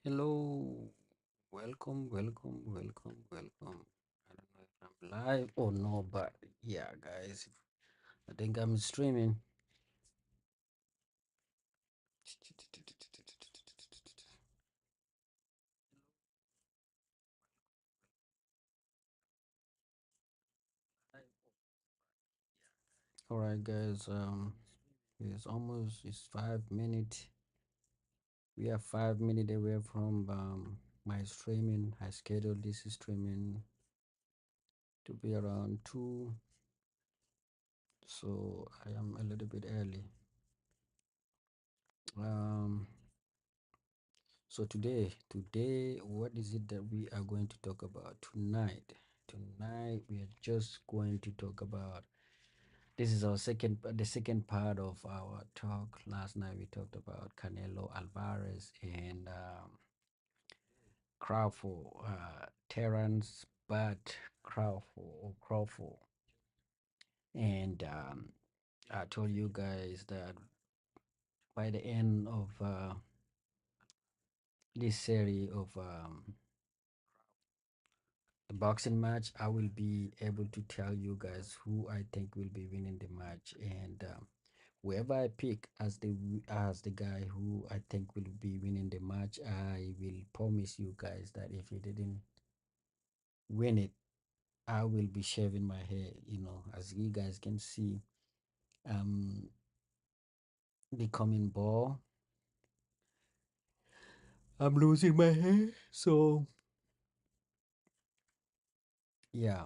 Hello, welcome. I don't know if I'm live or no, but yeah, guys, I think I'm streaming. All right, guys. It's 5 minutes. We are 5 minutes away from my streaming. I scheduled this streaming to be around 2, so I am a little bit early. Um, so today, what is it that we are going to talk about tonight? Tonight, we are just going to talk about. This is the second part of our talk. Last night we talked about Canelo Alvarez and Crawford, Terence, but Crawford, and I told you guys that by the end of this series of the boxing match, I will be able to tell you guys who I think will be winning the match, and whoever I pick as the guy who I think will be winning the match, I will promise you guys that if he didn't win it, I will be shaving my hair. As you guys can see, um, becoming bald. I'm losing my hair, so yeah.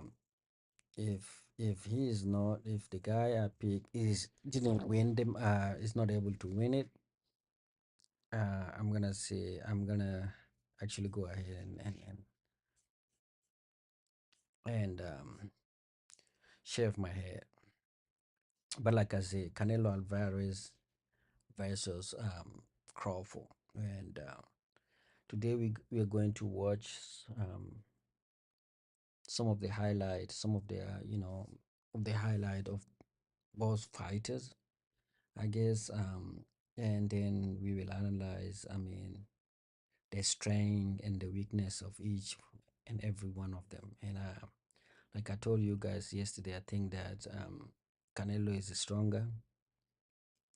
If the guy I pick is didn't win them, is not able to win it, I'm gonna actually go ahead and shave my hair. But like I say, Canelo Alvarez versus Crawford, and today we are going to watch some of the highlights, some of the of the highlight of both fighters, I guess, and then we will analyze. I mean, the strength and the weakness of each and every one of them. And like I told you guys yesterday, I think that Canelo is stronger.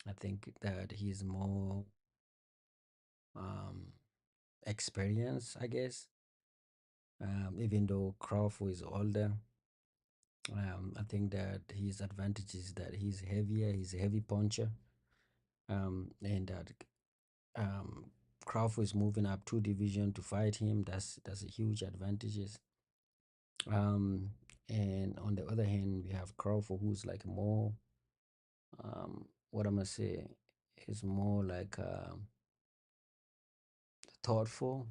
I think that he's more um, experienced, I guess. Even though Crawford is older, I think that his advantage is that he's heavier. He's a heavy puncher, and that um, Crawford is moving up 2 division to fight him. That's a huge advantages. Um, and on the other hand, we have Crawford, who's like more, what I'm gonna say, is more like thoughtful.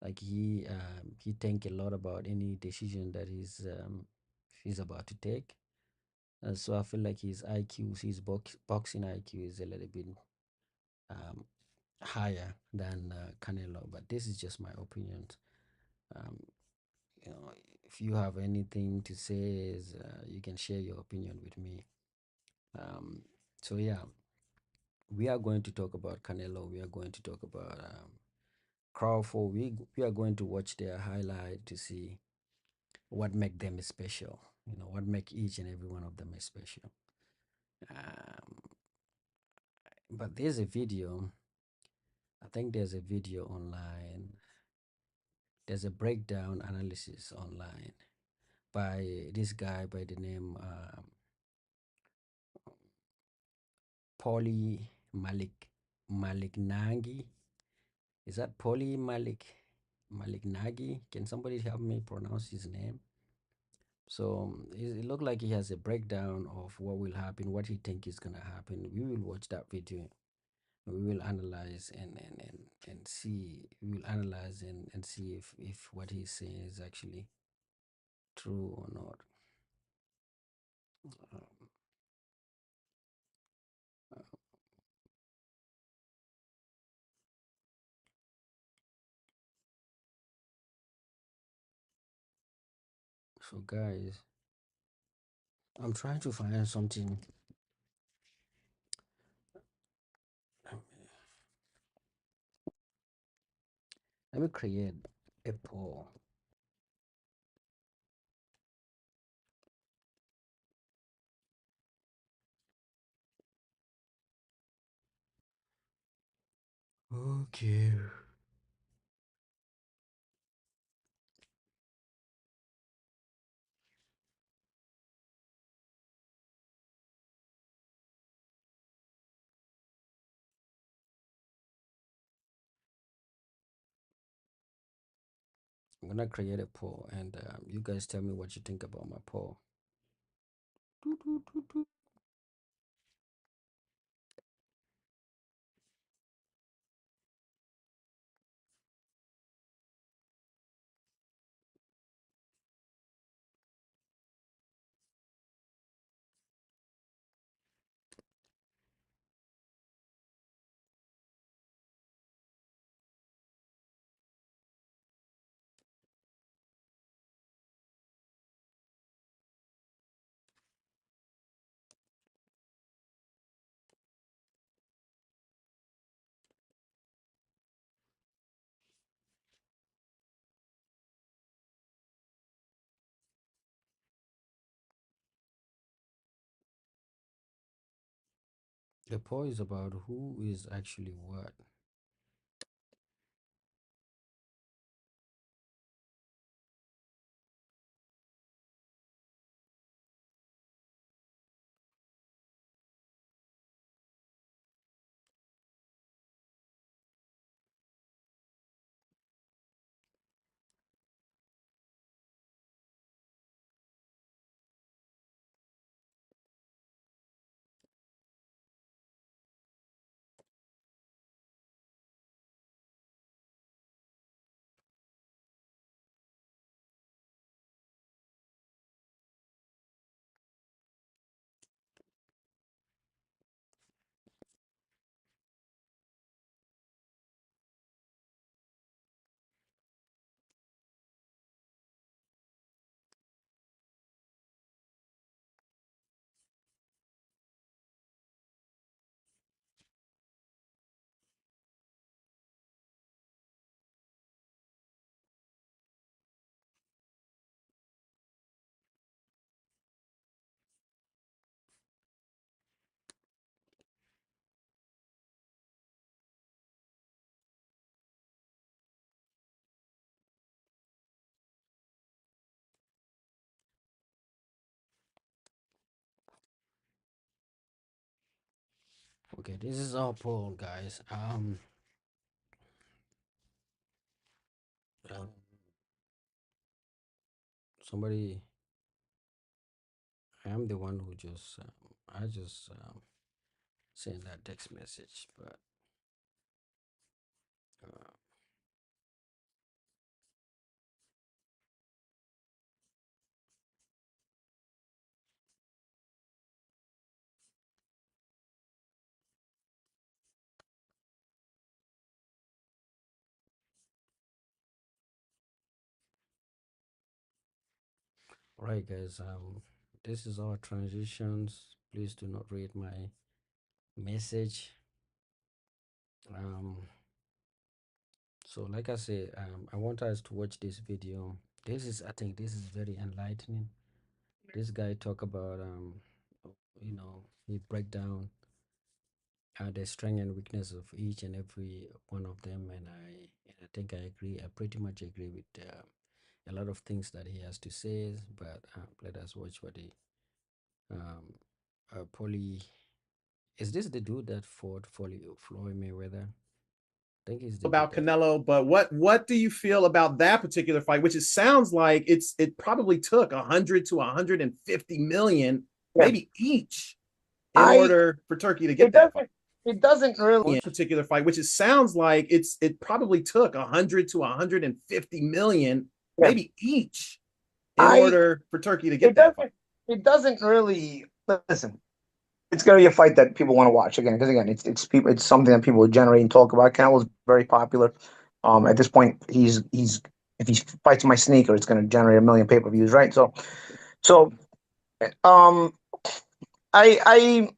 Like he think a lot about any decision that he's about to take. So I feel like his boxing IQ is a little bit um, higher than Canelo. But this is just my opinion. Um, you know, if you have anything to say, you can share your opinion with me. Um, so yeah, we are going to talk about Canelo. We are going to talk about Crawford. We are going to watch their highlight to see what make them special. What make each and every one of them special. Um, but there's a video. I think there's a video online. There's a breakdown analysis online by this guy by the name Paulie Malignaggi. Is that Paulie Malignaggi? Can somebody help me pronounce his name? So it looked like he has a breakdown of what will happen, what he think is gonna happen. We will watch that video. We will analyze and see. We will analyze and see if what he's saying is actually true or not. Um, uh, so guys, I'm trying to find something. Let me create a poll. Okay. I'm gonna create a poll, and you guys tell me what you think about my poll. Doo, doo, doo, doo. The poll is about who is actually what. Okay, this is our poll, guys. Um, somebody, I am the one who just, I just sent that text message, but uh, all right, guys. This is our transitions. Please do not read my message. Um, so like I say, I want us to watch this video. I think, this is very enlightening. This guy talk about, he break down the strength and weakness of each and every one of them, and I think I agree. I pretty much agree with a lot of things that he has to say. But let us watch what he um Polly. Is this the dude that fought Floyd Mayweather? I think he's the dude about that. Canelo, but what do you feel about that particular fight? Which it sounds like it probably took 100 to 150 million, maybe each, in order for Turkey to get that fight. It doesn't really particular fight, which it sounds like it probably took 100 to 150 million, maybe each, in order for Turkey to get that fight. It doesn't really listen. It's going to be a fight that people want to watch again because again, it's people. It's something that people generate and talk about. Canelo's very popular. At this point, he's if he fights my sneaker, it's going to generate a million pay-per-views, right? So um, I I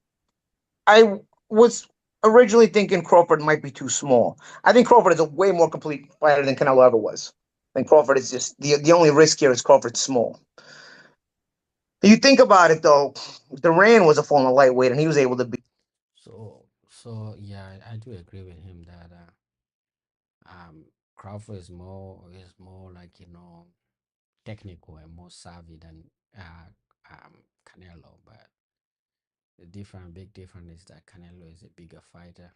I was originally thinking Crawford might be too small. I think Crawford is a way more complete fighter than Canelo ever was. I think Crawford is just the only risk here is Crawford's small. You think about it though, Duran was a former lightweight and he was able to beat. So yeah, I do agree with him that Crawford is more like technical and more savvy than Canelo, but the big difference is that Canelo is a bigger fighter,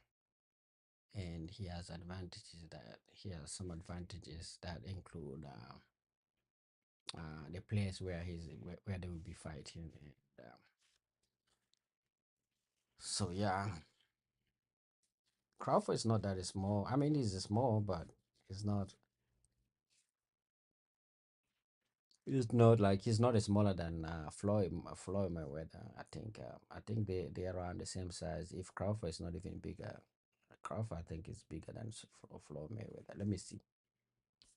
and he has some advantages that include the place where they will be fighting. And, so yeah, Crawford is not that small. I mean, he's small, but he's not. He's not like he's not smaller than Floyd Mayweather. I think they're around the same size. If Crawford is not even bigger, Crawford I think is bigger than Floyd Mayweather. Let me see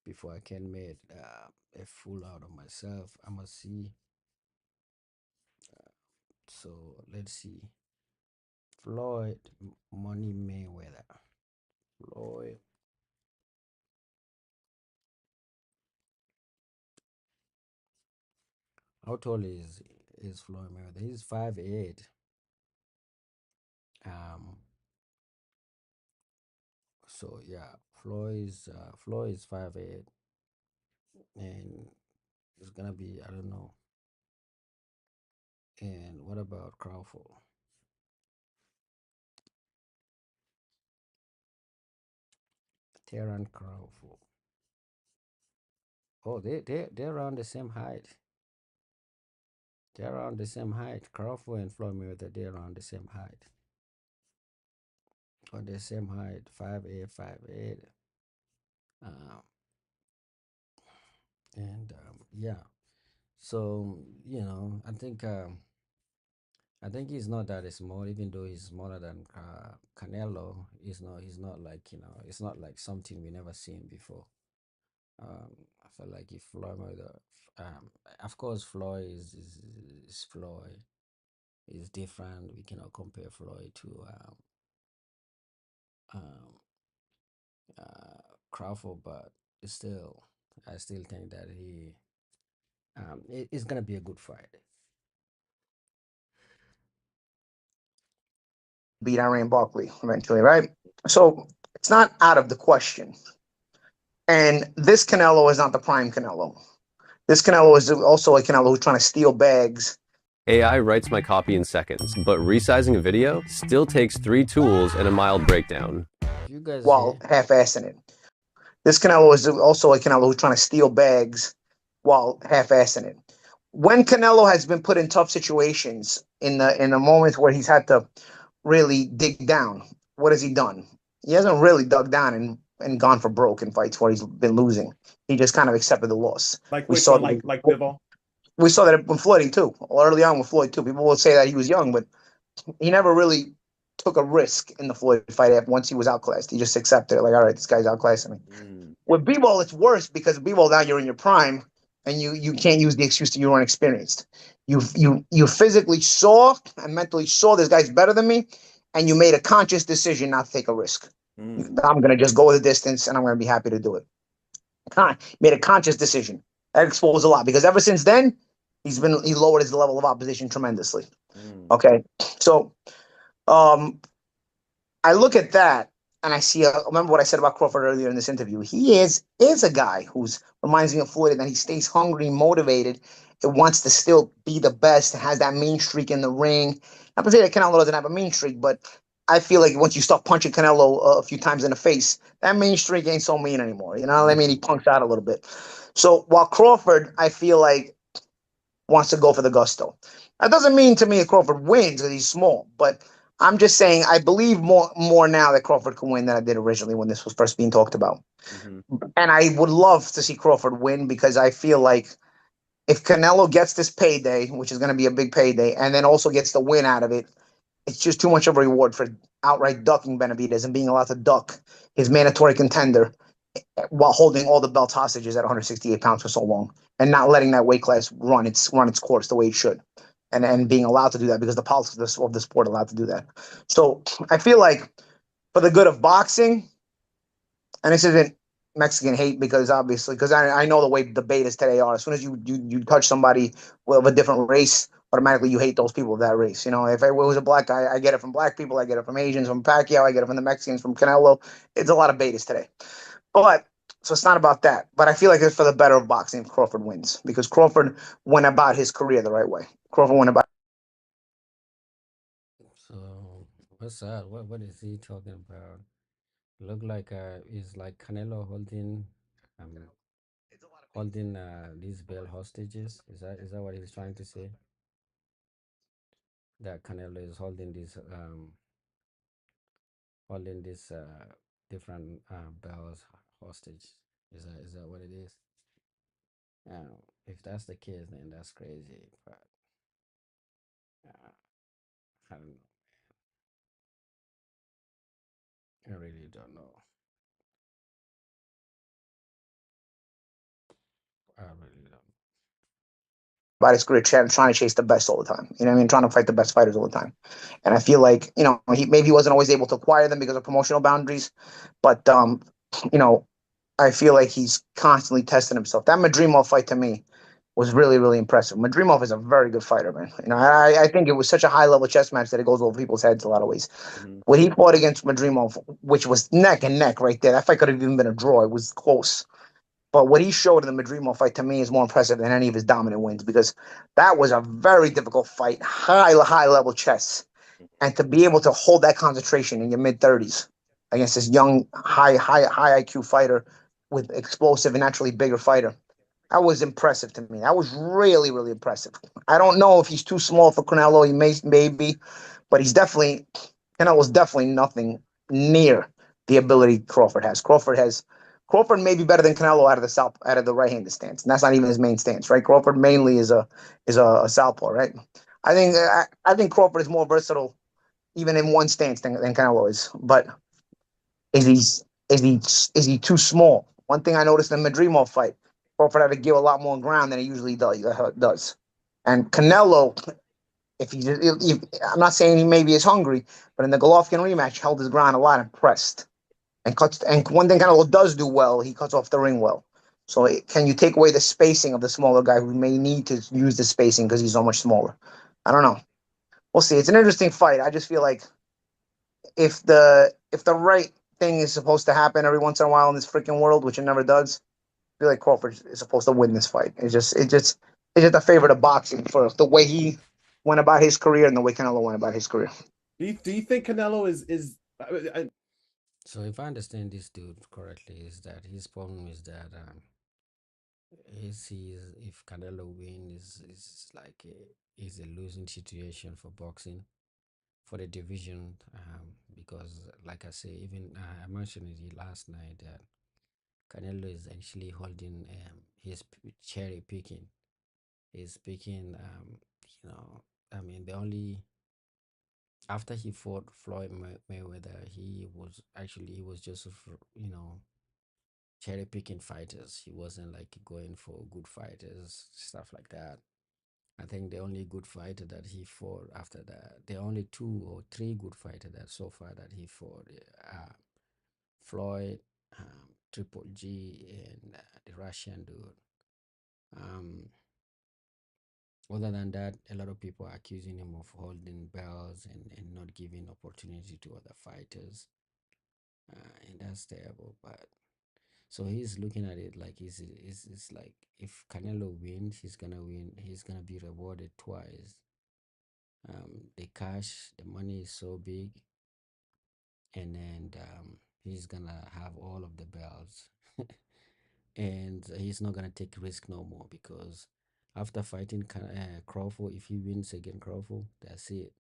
before I can make a fool out of myself. I must see. So let's see. Floyd Money Mayweather. Floyd. How tall is Floyd Mayweather? He's 5'8". Um. So yeah, Floyd is 5'8", and it's gonna be I don't know. And what about Crawford? Terran Crawford. Oh, they're around the same height. They're around the same height. Crawford and Floyd Mayweather, they're around the same height. Or the same height, 5'8", 5'8". Um, and yeah. So I think he's not that small, even though he's smaller than Canelo. He's not like it's not like something we never seen before. I feel like if Floyd Mayweather, of course, Floyd is Floyd is different. We cannot compare Floyd to um, Crawford, but still, I still think that it's gonna be a good fight. beat Iran Barkley eventually, right? So it's not out of the question. And this Canelo is not the prime Canelo. This Canelo is also a Canelo who's trying to steal bags. AI writes my copy in seconds, but resizing a video still takes 3 tools and a mild breakdown. You guys While here? half-assing it. This Canelo is also a Canelo who's trying to steal bags while half-assing it. When Canelo has been put in tough situations in the moments where he's had to really dig down, what has he done? He hasn't really dug down and gone for broke in fights where he's been losing. He just kind of accepted the loss. Like We which saw one? Like Bivol? we saw that when Floyd too. Early on with Floyd too. People will say that he was young, but he never really took a risk in the Floyd fight after once he was outclassed. He just accepted it, like, all right, this guy's outclassing me. With B-ball, it's worse because B-ball now you're in your prime and you can't use the excuse that you weren't experienced. You physically saw and mentally saw this guy's better than me, and you made a conscious decision not to take a risk. I'm gonna just go the distance and I'm gonna be happy to do it. Made a conscious decision. That exposed a lot because ever since then, he lowered his level of opposition tremendously. Okay. So um I look at that and I see. Remember what I said about Crawford earlier in this interview. He is a guy who's reminds me of Floyd, and that he stays hungry, motivated, and wants to still be the best. Has that mean streak in the ring. Not to say that Canelo doesn't have a mean streak, but I feel like once you start punching Canelo a few times in the face, that mean streak ain't so mean anymore. You know what I mean? He punks out a little bit. So while Crawford, I feel like wants to go for the gusto. That doesn't mean to me that Crawford wins because he's small, but I'm just saying I believe more now that Crawford can win than I did originally when this was first being talked about. And I would love to see Crawford win because I feel like if Canelo gets this payday, which is going to be a big payday, and then also gets the win out of it, it's just too much of a reward for outright ducking Benavidez and being allowed to duck his mandatory contender while holding all the belts hostages at 168 pounds for so long and not letting that weight class run its course the way it should. and being allowed to do that because the politics of the sport allowed to do that. So I feel like for the good of boxing, and this isn't Mexican hate because obviously, because I know the way debaters today are. As soon as you touch somebody of a different race, automatically you hate those people of that race. You know, if it was a black guy, I get it from black people, I get it from Asians, from Pacquiao, I get it from the Mexicans, from Canelo. It's a lot of betas today, but so it's not about that. But I feel like it's for the better of boxing if Crawford wins because Crawford went about his career the right way. Crawford went about. So what's that? What is he talking about? Look like is like Canelo um holding these bail hostages. Is that what he's trying to say? That Canelo is holding this different bells hostage. Is that what it is? If that's the case, then that's crazy. But uh, I don't know. I really don't know. I really don't. About his career trying to chase the best all the time. You know what I mean? Trying to fight the best fighters all the time. And I feel like, he maybe he wasn't always able to acquire them because of promotional boundaries, but you know, I feel like he's constantly testing himself. That Madrimov fight to me was really, really impressive. Madrimov is a very good fighter, man. I think it was such a high level chess match that it goes over people's heads a lot of ways. Mhm. When he fought against Madrimov, which was neck and neck right there, that fight could have even been a draw. It was close. But what he showed in the Madrimo fight to me is more impressive than any of his dominant wins because that was a very difficult fight, high level chess, and to be able to hold that concentration in your mid 30s against this young high IQ fighter with explosive and naturally bigger fighter, that was impressive to me. That was really really impressive. I don't know if he's too small for Canelo. He maybe, but he's definitely Canelo's definitely nothing near the ability Crawford has. Crawford may be better than Canelo out of the right-handed stance, and that's not even his main stance, right? Crawford mainly is a southpaw, right? I think Crawford is more versatile even in one stance than Canelo is, but is he is he too small? One thing I noticed in the Madrimov fight, Crawford had to give a lot more ground than he usually does. And Canelo, if I'm not saying he maybe is hungry, but in the Golovkin rematch, held his ground a lot and pressed and cuts. And one thing Canelo does do well, he cuts off the ring well. So can you take away the spacing of the smaller guy who may need to use the spacing because he's so much smaller? I don't know. We'll see. It's an interesting fight. I just feel like if the right thing is supposed to happen every once in a while in this freaking world, which it never does, I feel like Crawford is supposed to win this fight. It's just a favorite of boxing for the way he went about his career and the way Canelo went about his career. Do you think Canelo is So if I understand this dude correctly, is that his problem is that he sees if Canelo wins is like is a losing situation for boxing for the division because like I say even I mentioned it last night that Canelo is actually holding his cherry picking. He's picking I mean the only after he fought Floyd Mayweather he was just cherry picking fighters. He wasn't like going for good fighters, stuff like that. I think the only good fighter that he fought after that, the only two or three good fighters that so far that he fought, Floyd, Triple G, and the Russian dude. Um, Other than that, a lot of people are accusing him of holding belts and not giving opportunity to other fighters, and that's terrible. But so he's looking at it like it's like if Canelo wins, he's gonna win. He's gonna be rewarded twice. The cash, the money is so big, and then he's gonna have all of the belts, and he's not gonna take risk no more because after fighting Crawford, if he wins again Crawford, that's it.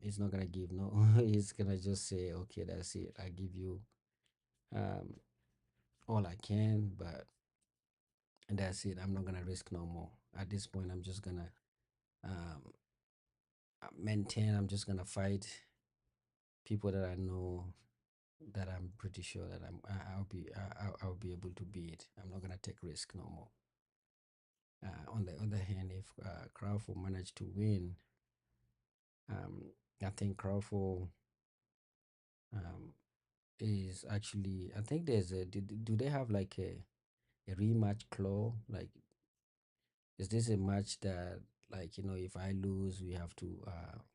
He's not gonna give no. He's gonna just say, okay, that's it. I give you um all I can, but that's it. I'm not gonna risk no more. At this point, I'm just gonna um maintain. I'm just gonna fight people that I know that I'm pretty sure that I'll be able to beat. I'm not gonna take risk no more. On the other hand, if Crawford managed to win, um, I think Crawford um, is actually. I think there's a. Do they have like a rematch clause? Like, is this a match that, like, if I lose, we have to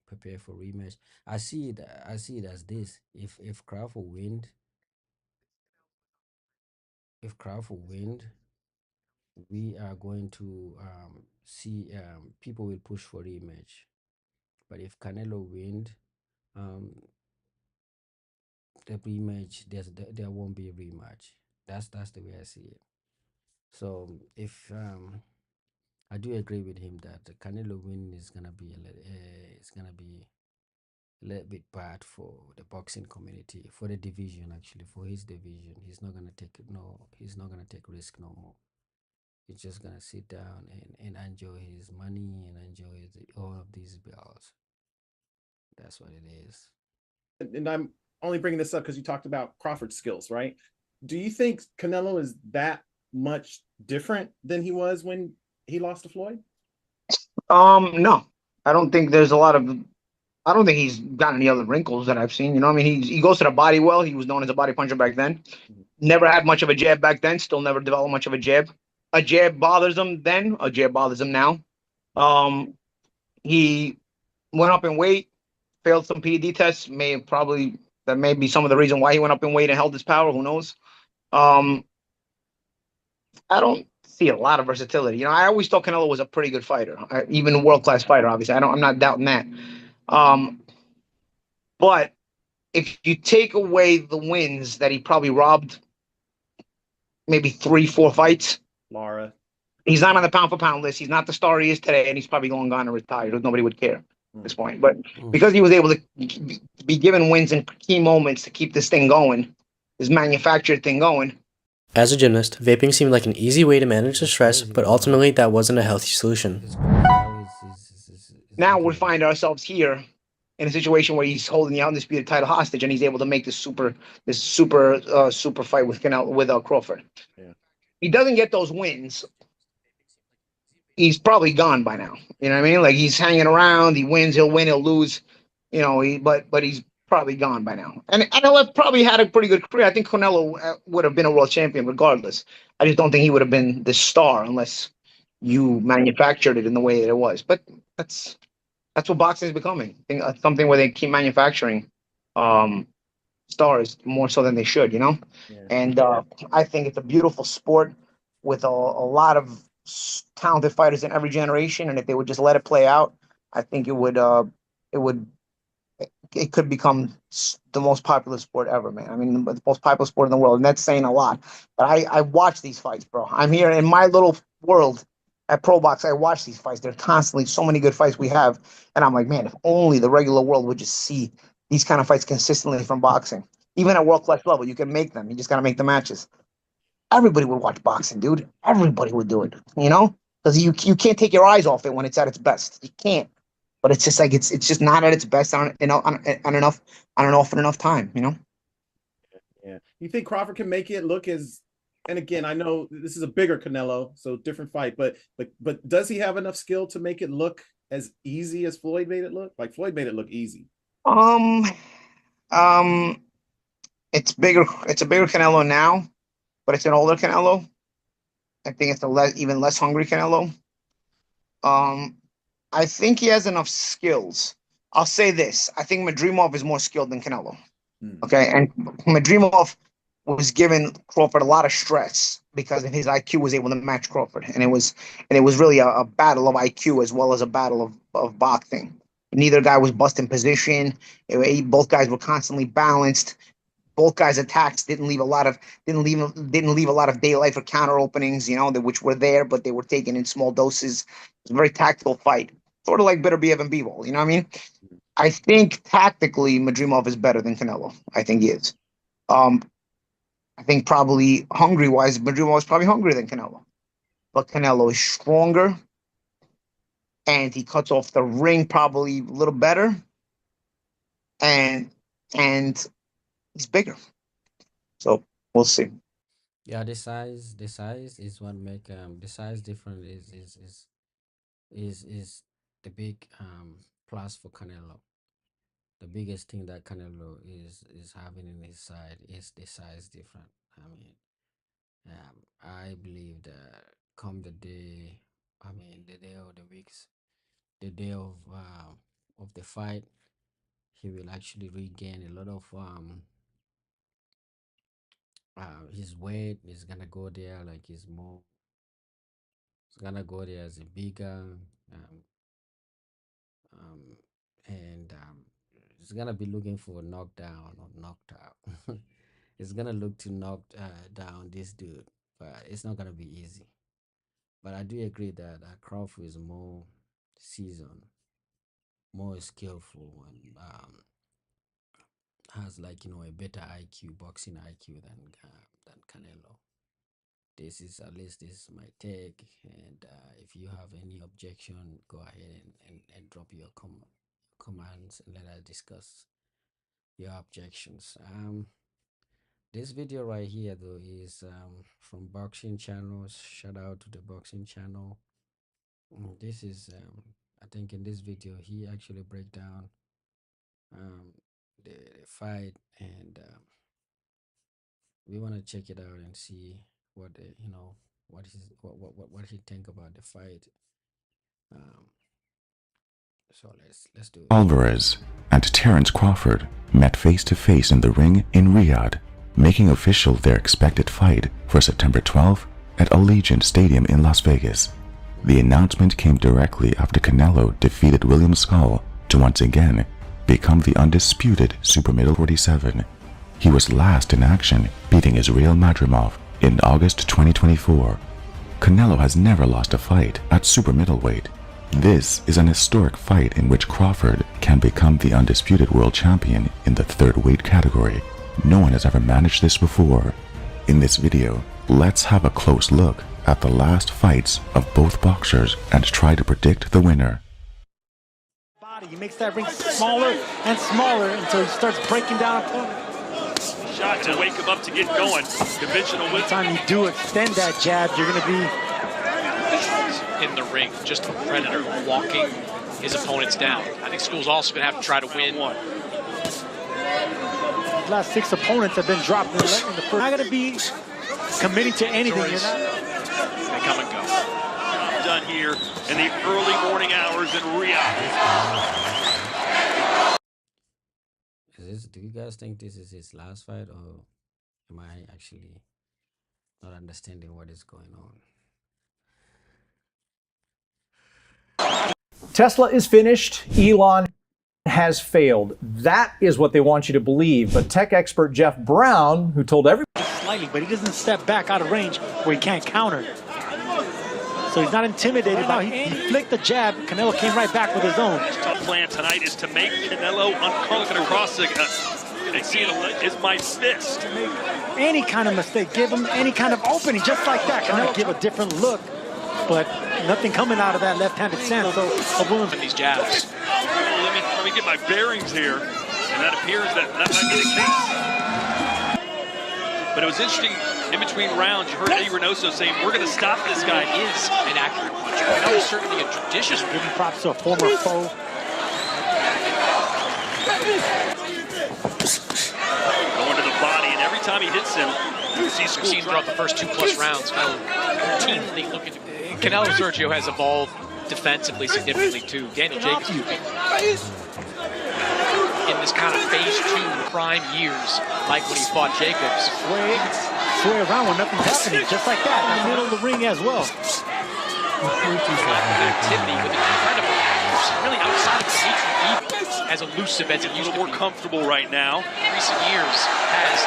prepare for rematch? I see it as this. If Crawford win, if Crawford win, we are going to see people will push for rematch. But if Canelo wins, um, the rematch there won't be a rematch. That's the way I see it. So if I do agree with him that the Canelo win is gonna be it's gonna be a little bit bad for the boxing community, for the division, actually, for his division. He's not gonna take no, he's not gonna take risk no more. He's just gonna sit down and enjoy his money and enjoy all of these bills. That's what it is. And I'm only bringing this up because you talked about Crawford's skills, right? Do you think Canelo is that much different than he was when he lost to Floyd? No, I don't think there's a lot of. I don't think he's got any other wrinkles that I've seen. You know, I mean, he goes to the body well. He was known as a body puncher back then. Never had much of a jab back then. Still never developed much of a jab. A jab bothers him then. A jab bothers him now. Um, he went up in weight, failed some PED tests. That may be some of the reason why he went up in weight and held his power. Who knows? Um, I don't see a lot of versatility. You know, I always thought Canelo was a pretty good fighter, even a world class fighter. Obviously, I'm not doubting that. Um, but if you take away the wins that he probably robbed, maybe 3, 4 fights, Lara. he's not on the pound for pound list. He's not the star he is today, and he's probably going gone and retired. Nobody would care at this point. But because he was able to be given wins in key moments to keep this thing going, this manufactured thing going. As a gymnast, vaping seemed like an easy way to manage the stress, but ultimately that wasn't a healthy solution. Now we find ourselves here in a situation where he's holding the undisputed title hostage, and he's able to make this super fight with Crawford. Yeah. He doesn't get those wins, he's probably gone by now. You know what I mean? Like, he's hanging around. He wins, he'll win, he'll lose. You know, but he's probably gone by now. And LF probably had a pretty good career. I think Canelo would have been a world champion regardless. I just don't think he would have been the star unless you manufactured it in the way that it was. But that's what boxing is becoming. Something where they keep manufacturing stars more so than they should, you know? Yeah. And I think it's a beautiful sport with a lot of talented fighters in every generation. And if they would just let it play out, I think it could become the most popular sport ever, man. I mean, the most popular sport in the world. And that's saying a lot. But I watch these fights, bro. I'm here in my little world at Pro Box. I watch these fights. There are constantly so many good fights we have. And I'm like, man, if only the regular world would just see these kind of fights consistently from boxing. Even at world class level, you can make them. You just got to make the matches. Everybody would watch boxing, dude. Everybody would do it, you know? Because you can't take your eyes off it when it's at its best. You can't. But it's just like it's just not at its best on an often enough time, you know? Yeah. You think Crawford can make it look as, and again, I know this is a bigger Canelo, so different fight, but does he have enough skill to make it look as easy as Floyd made it look? Like, Floyd made it look easy. Um, it's bigger. It's a bigger Canelo now, but it's an older Canelo. I think it's even less hungry Canelo. I think he has enough skills. I'll say this: I think Madrimov is more skilled than Canelo. Okay, and Madrimov was giving Crawford a lot of stress because of his IQ was able to match Crawford, and it was really a battle of IQ as well as a battle of boxing. Neither guy was busting position. Both guys were constantly balanced. Both guys' attacks didn't leave a lot of daylight for counter openings, you know, which were there, but they were taken in small doses. It was a very tactical fight, sort of like Beterbiev and Bivol. You know what I mean? I think tactically Madrimov is better than Canelo. I think he is. I think probably hungry wise, Madrimov is probably hungrier than Canelo, but Canelo is stronger, and he cuts off the ring probably a little better, and he's bigger. So we'll see. Yeah, the size is what make the size different is the big plus for Canelo. The biggest thing that Canelo is having in his side is the size different. I mean, I believe that come the day, I mean, the day of the weeks, the day of the fight, he will actually regain a lot of his weight is gonna go there like he's more. It's gonna go there as a bigger um um and it's gonna be looking for a knockdown or knocked out. It's gonna look to knock down this dude, but it's not gonna be easy. But I do agree that Crawford is more seasoned, more skillful, and has like a better IQ, boxing IQ than Canelo. This is at least this is my take, and if you have any objection, go ahead and drop your comments and let us discuss your objections. This video right here though is from boxing channels. Shout out to the boxing channel. This is I think in this video he actually break down um the fight, and we want to check it out and see what what he think about the fight. Um, so let's do it. Alvarez and Terence Crawford met face-to-face in the ring in Riyadh, making official their expected fight for September 12th at Allegiant Stadium in Las Vegas. The announcement came directly after Canelo defeated William Skull to once again become the undisputed super middle 47. He was last in action, beating Israel Madrimov in August 2024. Canelo has never lost a fight at super middleweight. This is an historic fight in which Crawford can become the undisputed world champion in the third weight category. No one has ever managed this before. In this video, let's have a close look at the last fights of both boxers and try to predict the winner. He makes that ring smaller and smaller until he starts breaking down opponents. Shot to wake him up to get going. Conventional wisdom. Every time you do extend that jab, you're going to be in the ring, just a predator walking his opponents down. I think School's also going to have to try to win one. The last 6 opponents have been dropped in the first. You're not going to be committing to anything. You're not. They come and go. Done here in the early morning hours in Riyadh. Do you guys think this is his last fight, or am I actually not understanding what is going on? Tesla is finished. Elon has failed. That is what they want you to believe. But tech expert Jeff Brown, who told everybody Slightly, but he doesn't step back out of range where he can't counter. So he's not intimidated by it. He flicked the jab. Canelo came right back with his own. Tough plan tonight is to make Canelo looking across the and see it is my fist. Any kind of mistake, give him any kind of opening, just like that. Canelo give a different look, but nothing coming out of that left-handed stance. So a wound in these jabs. Let me get my bearings here, and that appears that might be the case. But it was interesting, in between rounds, you heard Eddie Reynoso saying, we're going to stop this guy. He is an accurate puncher. That was certainly a judicious one. Giving props to a former foe. Going to the body, and every time he hits him, you see School. We've seen throughout the first 2+ rounds, routinely looking to... Canelo Sergio has evolved defensively significantly, too. Daniel Jacobs in this kind of phase 2 prime years, like when he fought Jacobs. Sway around when nothing's happening, just like that, in the middle of the ring as well. Activity with incredible accuracy, really outside of the even as elusive as it used to be. More comfortable right now. In recent years has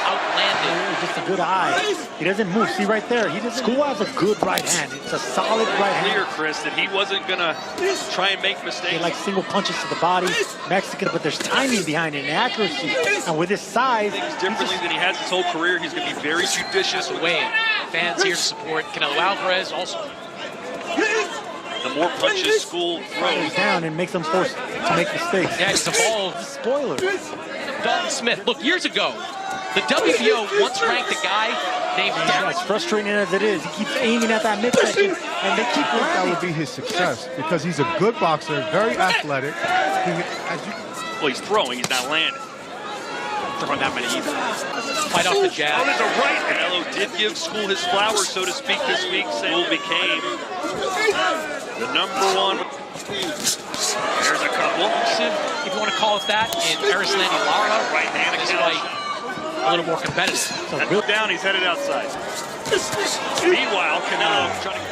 outlanded. Just a good eye. He doesn't move. See right there. School has a good right hand. It's a solid right hand. Clear, Chris, that he wasn't gonna try and make mistakes. They like single punches to the body, Mexican, but there's timing behind it and accuracy. And with his size, things differently than he has his whole career. He's gonna be very judicious. Away. Fans here to support Canelo Alvarez also. The more punches School throws down and makes them forced to make mistakes. Yeah, it's evolved. Spoiler. Dalton Smith. Look, years ago, the WBO once ranked a guy named Terence. As frustrating as it is, he keeps aiming at that midsection, and they keep landing. That would be his success because he's a good boxer, very athletic. Well, he's throwing, he's not landing. Throwing that many either. Fight off the jab. Oh, there's a right. Canelo did give School his flowers, so to speak, this week. School became the #1. There's a couple. If you want to call it that, in Erislandy Lara, right hand this fight a little more competitive. So good down, he's headed outside. Meanwhile, Canelo trying to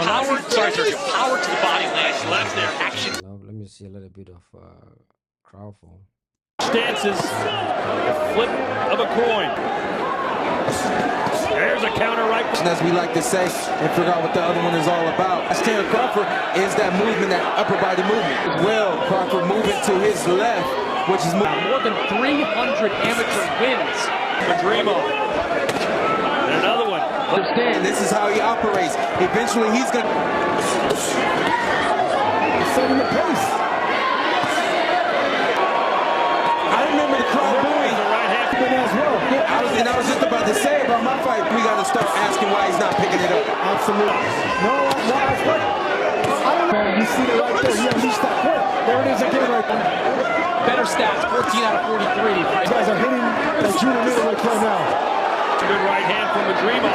power. Sorry, Sergio. Power to the body, lands left there. Action. Now, let me see a little bit of Crawford. Stances, the flip of a coin. There's a counter right. As we like to say, and figure out what the other one is all about. Terence Crawford is that movement, that upper body movement. As well, Crawford moving to his left, which is more than 300 amateur wins. Madrimov. And another one. Understand, this is how he operates. Eventually, he's going to setting the pace. Remember the crowd booing as well. I was just about to say about my fight, we got to start asking why he's not picking it up. Absolutely. No, I don't know. You see it right there. He unleashed that quick. There it is again right there. Better stats, 14 out of 43. You guys are hitting the junior middleweight right now. Good right hand from Madrimov.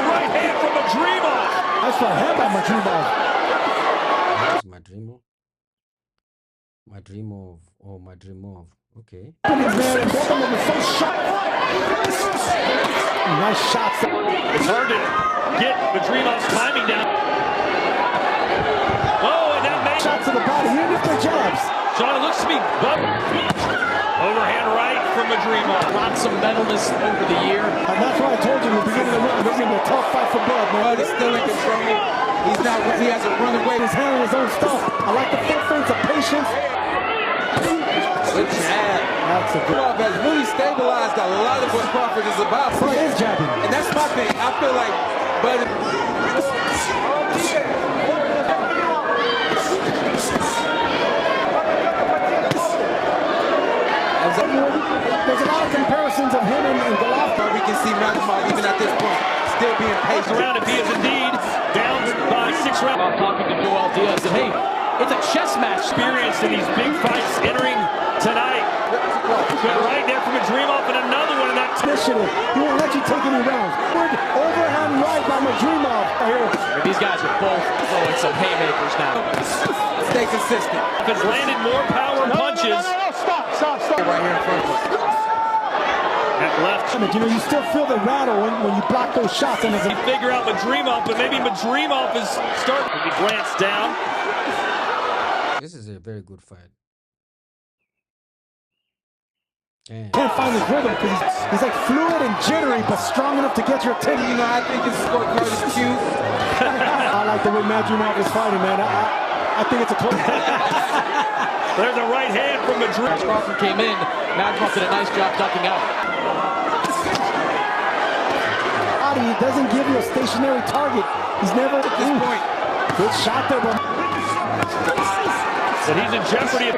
Right hand from Madrimov. That's right hand by Madrimov. Madrimov. Madrimov. Oh, Madrimov. Okay. Nice shots. It's hard to get Madrimov's timing down. Oh, and that makes shots to the body. He didn't get jabs. Sean, it looks to me, but overhand right from Madrimov. Lots of medalist over the year. And that's why I told you in the beginning of the round, this is going to be a tough fight for blood, man. But he's still in control. He's not. He hasn't run away. He's handling his own stuff. I like the foot feints of patience. Good jab. That's a good. Crawford has really stabilized a lot of what Crawford is about. He is jabbing. And that's my thing. I feel like, but there's a lot of comparisons of him and Golovkin. We can see Madrimov even at this point still being patient. Around if he is indeed down by 6 rounds. I'm talking to Joel Diaz, and hey, it's a chess match. Experienced in these big fights entering tonight. Good right there from Madrimov and another one in that initiative. He won't let you take any rounds. Good overhand right by Madrimov. These guys are both throwing some haymakers now. Stay consistent. Has landed more power punches. Stop. Right here in front of us. At left. You know, you still feel the rattle when you block those shots. And you figure out Madrimov, but maybe Madrimov is starting to be glanced down. This is a very good fight. Can't find his rhythm because he's like fluid and jittery, but strong enough to get your attention. You know, I think his scorecard is cute. I like the way Madrimov is fighting, man. I think it's a close. There's a right hand from Madrimov. Crawford came in. Madrimov did a nice job ducking out. He doesn't give you a stationary target. He's never at this point. Good shot there, but he's in jeopardy.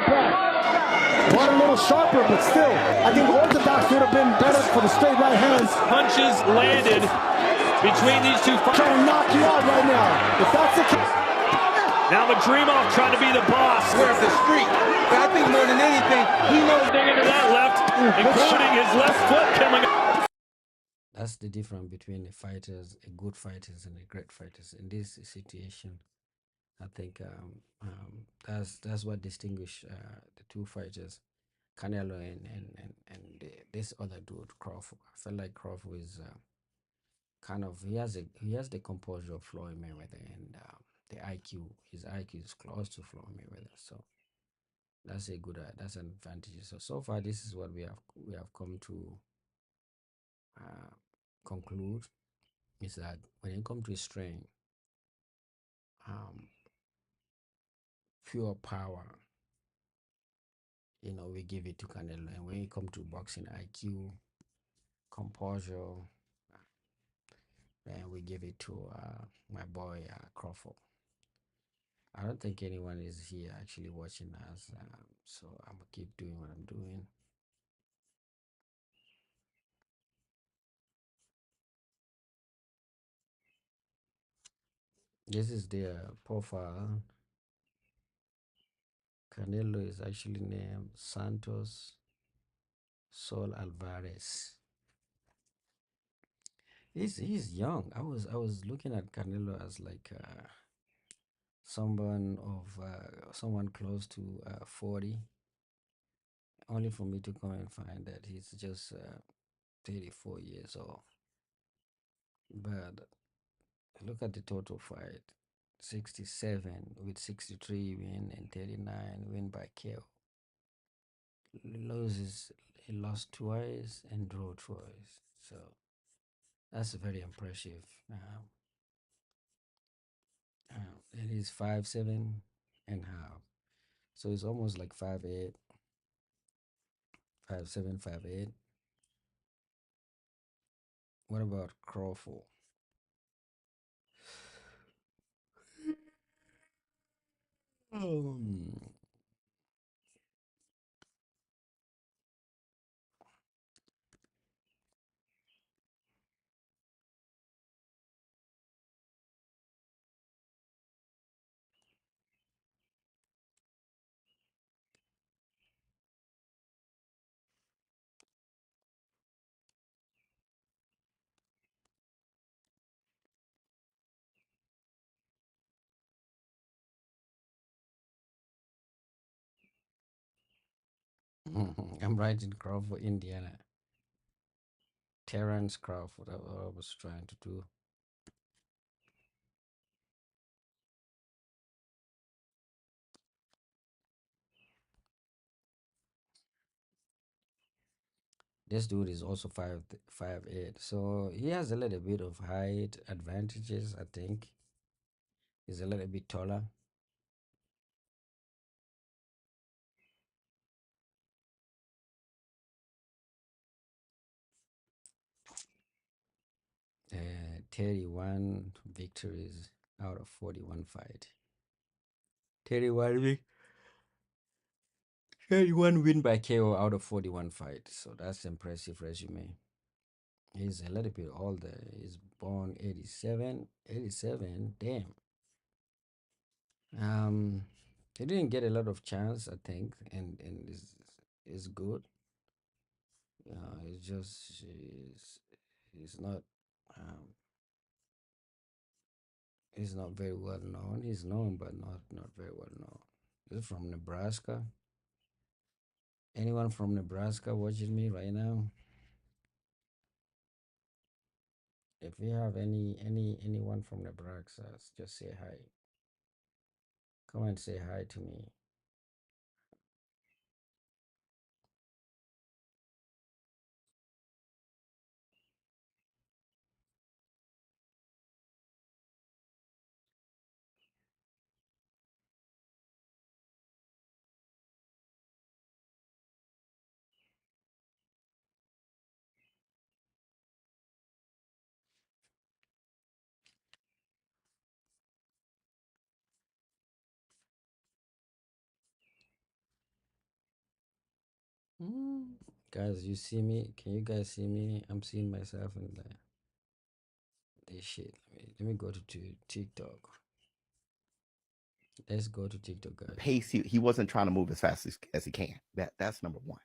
One a little sharper, but still, I think orthodox would have been better for the straight right hands. Punches landed between these two fighters. Trying to knock you out right now. If that's the case. Now Madrimov trying to be the boss. Where's the street? But I think more than anything, he knows into that left, including his left foot coming up. That's the difference between the fighters, a good fighters and the great fighters. In this situation, I think that's what distinguishes the two fighters, Canelo and this other dude, Crawford. I feel like Crawford is kind of he has the composure of Floyd Mayweather, and the IQ, his IQ is close to Floyd Mayweather. So that's a good that's an advantage. So far, this is what we have come to conclude, is that when it comes to strength, pure power, we give it to Canelo, and when it comes to boxing IQ, composure, then we give it to my boy Crawford. I don't think anyone is here actually watching us, so I'm gonna keep doing what I'm doing. This is their profile. Canelo is actually named Santos Sol Alvarez. He's young. I was looking at Canelo as like someone close to 40, only for me to come and find that he's just 34 years old. But look at the total fight: 67 with 63 win and 39 win by KO. He lost twice and drew twice. So that's very impressive. And he's 5'7.5", so it's almost like 5'8", 5'7", 5'8". What about Crawford? I'm writing Crawford, Indiana. Terence Crawford. I was trying to do. This dude is also 5'8", so he has a little bit of height advantages. I think he's a little bit taller. Uh, 31 victories out of 41 fight. 31 win by KO out of 41 fight. So that's impressive resume. He's a little bit older. He's born 87. 87. Damn. He didn't get a lot of chance, I think, and is good. It's just he's not he's not very well known. He's known, but not very well known. He's from Nebraska. Anyone from Nebraska watching me right now? If you have anyone from Nebraska, just say hi. Come and say hi to me. Guys, you see me? Can you guys see me? I'm seeing myself in this shit. Let me go to TikTok. Let's go to TikTok, guys. Pace, he wasn't trying to move as fast as he can. That's number one.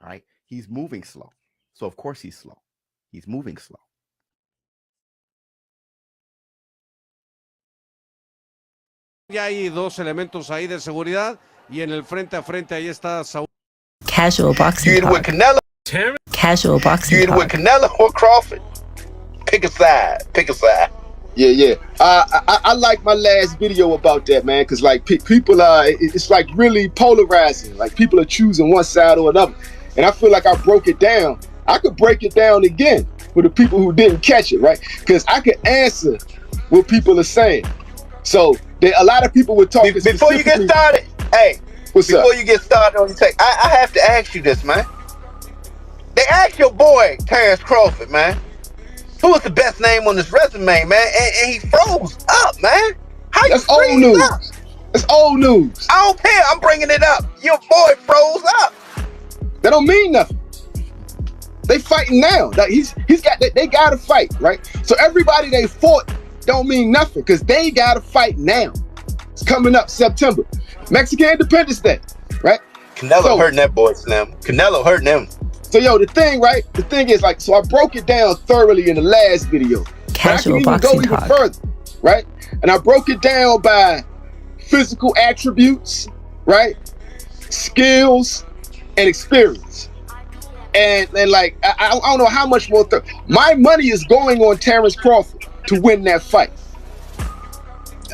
All right. He's moving slow. So of course he's slow. He's moving slow. Ya hay dos elementos ahí de seguridad y en el frente a frente ahí está Saúl. Casual boxing. You either with Canelo, Casual boxing. you either with Canelo or Crawford. Pick a side. Pick a side. Yeah. I like my last video about that, man, because like people it's like really polarizing. Like people are choosing one side or another, and I feel like I broke it down. I could break it down again for the people who didn't catch it, right? Because I could answer what people are saying. So a lot of people were talking. Before you get started, hey, before you get started on your take, I have to ask you this, man. They asked your boy Terence Crawford, man, who was the best name on his resume, man, and he froze up, man. How you That's old news. old news. I don't care. I'm bringing it up. Your boy froze up. That don't mean nothing. They fighting now. Like they gotta fight, right? So everybody they fought don't mean nothing because they gotta fight now. It's coming up September. Mexican Independence Day, right? Canelo hurting that boy, Slim. Canelo hurting him. So yo, the thing is like, so I broke it down thoroughly in the last video. Casual but I can even go even further, right? And I broke it down by physical attributes, right? Skills and experience. And like, I don't know how much more. My money is going on Terence Crawford to win that fight.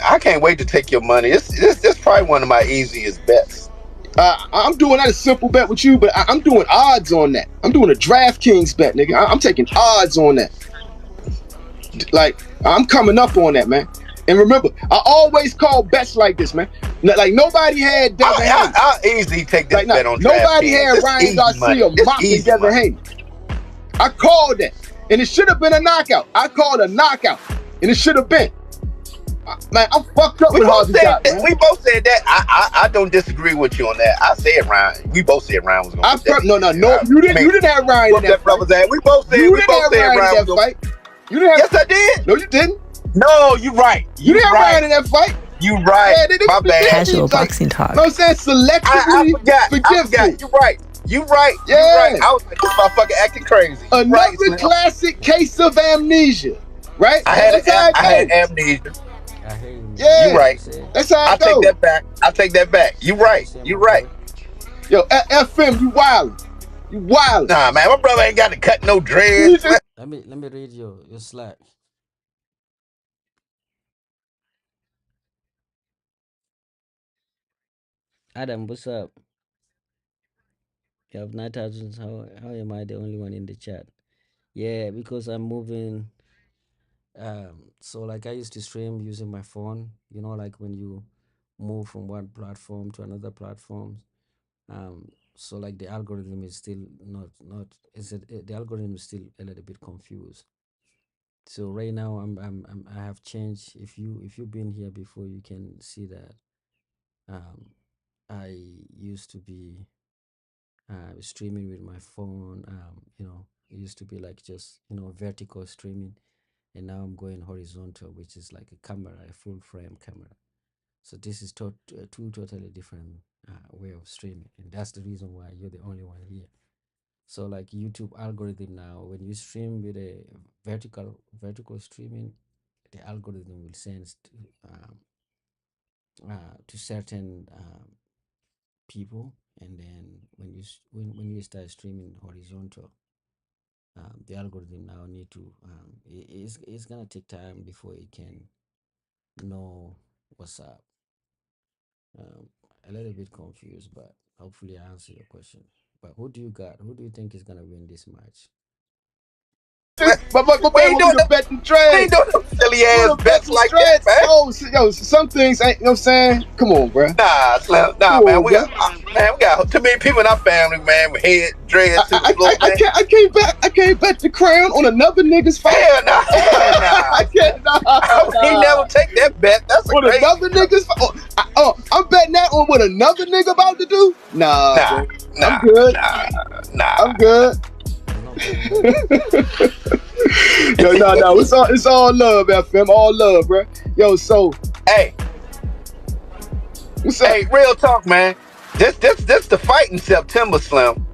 I can't wait to take your money. It's probably one of my easiest bets. I'm doing that a simple bet with you, but I'm doing odds on that. I'm doing a DraftKings bet, nigga. I'm taking odds on that. Like, I'm coming up on that, man. And remember, I always call bets like this, man. Like, nobody had Devin Haney. I'll easily take this bet on DraftKings. Nobody had Ryan Garcia mocking Devin Haney. I called that. And it should have been a knockout. I called a knockout. And it should have been. Man, I'm fucked up with Harvey Scott, man. We both said that. I don't disagree with you on that. I said Ryan. We both said Ryan was going to No. You didn't have Ryan in that fight. We both said Ryan was fight. You didn't have. Yes, I did. No, you didn't. No, you're right. You didn't have Ryan in that fight. You right. Yeah, my bad. Casual boxing talk. No, I'm saying selectively forgiving. You're right. You right. Yeah. You right. I was like, this motherfucker acting crazy. Another classic case of amnesia, right? I had amnesia. Yeah, you right. That's how I take that back. I take that back. You right. You right. Yo, FM, you wildin'. You wildin'. Nah, man, my brother ain't got to cut no dreads. Let me read your Slack. Adam, what's up? You have 9,000. How am I the only one in the chat? Yeah, because I'm moving. So like I used to stream using my phone. You know, like when you move from one platform to another platform. So like the algorithm is still the algorithm is still a little bit confused. So right now I have changed. If you've been here before, you can see that I used to be streaming with my phone. It used to be like just vertical streaming, and now I'm going horizontal, which is like a camera, a full frame camera. So this is two totally different way of streaming, and that's the reason why you're the only one here. So like YouTube algorithm now, when you stream with a vertical streaming, the algorithm will send to certain people, and then when you start streaming horizontal, the algorithm now need to it's gonna take time before it can know what's up. A little bit confused, but hopefully I answer your question. But who do you got? Who do you think is gonna win this match? But we ain't doing the betting trades. We ain't doing no silly ass bets like that, man. Yo, some things ain't. You know what I'm saying? Come on, bro. Nah, Slim. Nah, man. We got too many people in our family, man. With head dreads. I can't bet the crown on another nigga's fight. Hell nah. I can't. He never take that bet. That's on another nigga's fight. I'm betting that on what another nigga about to do. Nah, I'm good. Nah. I'm good. Yo, no, it's all love, FM, all love, bro. Yo, so hey, what's up? Hey, real talk, man. This the fight in September, Slim.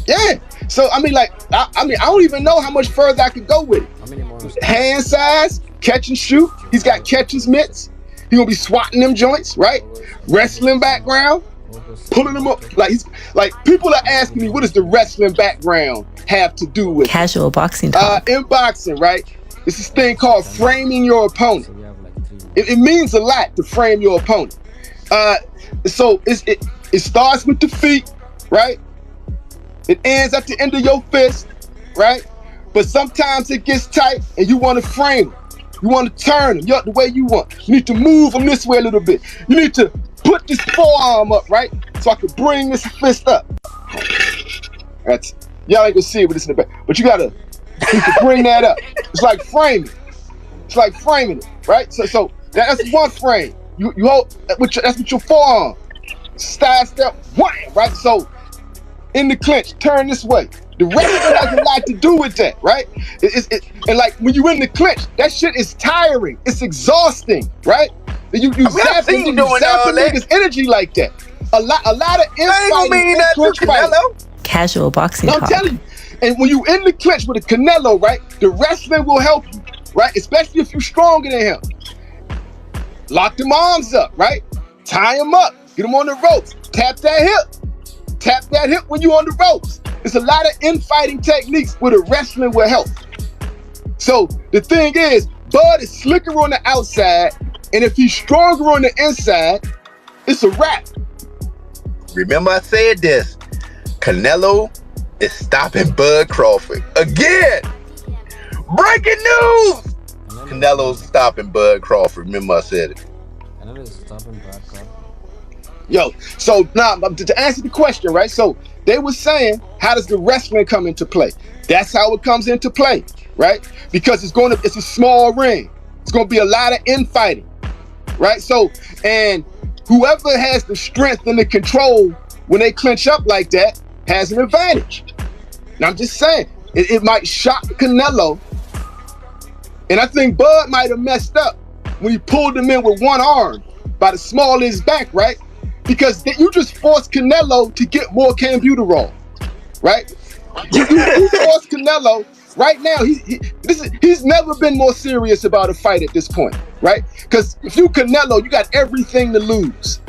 Yeah. So I mean, like, I don't even know how much further I could go with it. Hand size, catch and shoot. He's got catcher's mitts. He gonna be swatting them joints, right? Wrestling background. Pulling them up, like people are asking me, what does the wrestling background have to do with casual boxing talk? In boxing, right? It's this thing called framing your opponent. It means a lot to frame your opponent. So it starts with the feet, right? It ends at the end of your fist, right? But sometimes it gets tight, and you want to frame them. You want to turn them the way you want. You need to move them this way a little bit. You need to put this forearm up, right? So I can bring this fist up. That's y'all ain't gonna see it with this in the back. But you can bring that up. It's like framing. It's like framing it, right? So that's one frame. you hold that's with your forearm. Side step, wham, right? So in the clinch, turn this way. The wrestling has a lot to do with that, right? And like when you in the clinch, that shit is tiring. It's exhausting, right? You zapping niggas' energy like that. A lot of infighting in clinch fighting. Casual boxing I'm talk. telling you. And when you in the clinch with a Canelo, right, the wrestling will help you, right? Especially if you're stronger than him. Lock them arms up, right? Tie him up. Get him on the ropes. Tap that hip. Tap that hip when you're on the ropes. There's a lot of infighting techniques where the wrestling will help. So the thing is, Bud is slicker on the outside, and if he's stronger on the inside, it's a wrap. Remember I said this. Canelo is stopping Bud Crawford. Again! Breaking news! Canelo's stopping Bud Crawford. Remember I said it. Canelo's stopping Bud Crawford. Yo, so now to answer the question, right? So they were saying, how does the wrestling come into play? That's how it comes into play, right? Because it's a small ring. It's going to be a lot of infighting, right? So, and whoever has the strength and the control when they clinch up like that has an advantage. And I'm just saying, it might shock Canelo. And I think Bud might have messed up when he pulled him in with one arm by the small of his back, right? Because you just forced Canelo to get more cambuterol, right? You forced Canelo right now. He's never been more serious about a fight at this point, right? Because if you Canelo, you got everything to lose.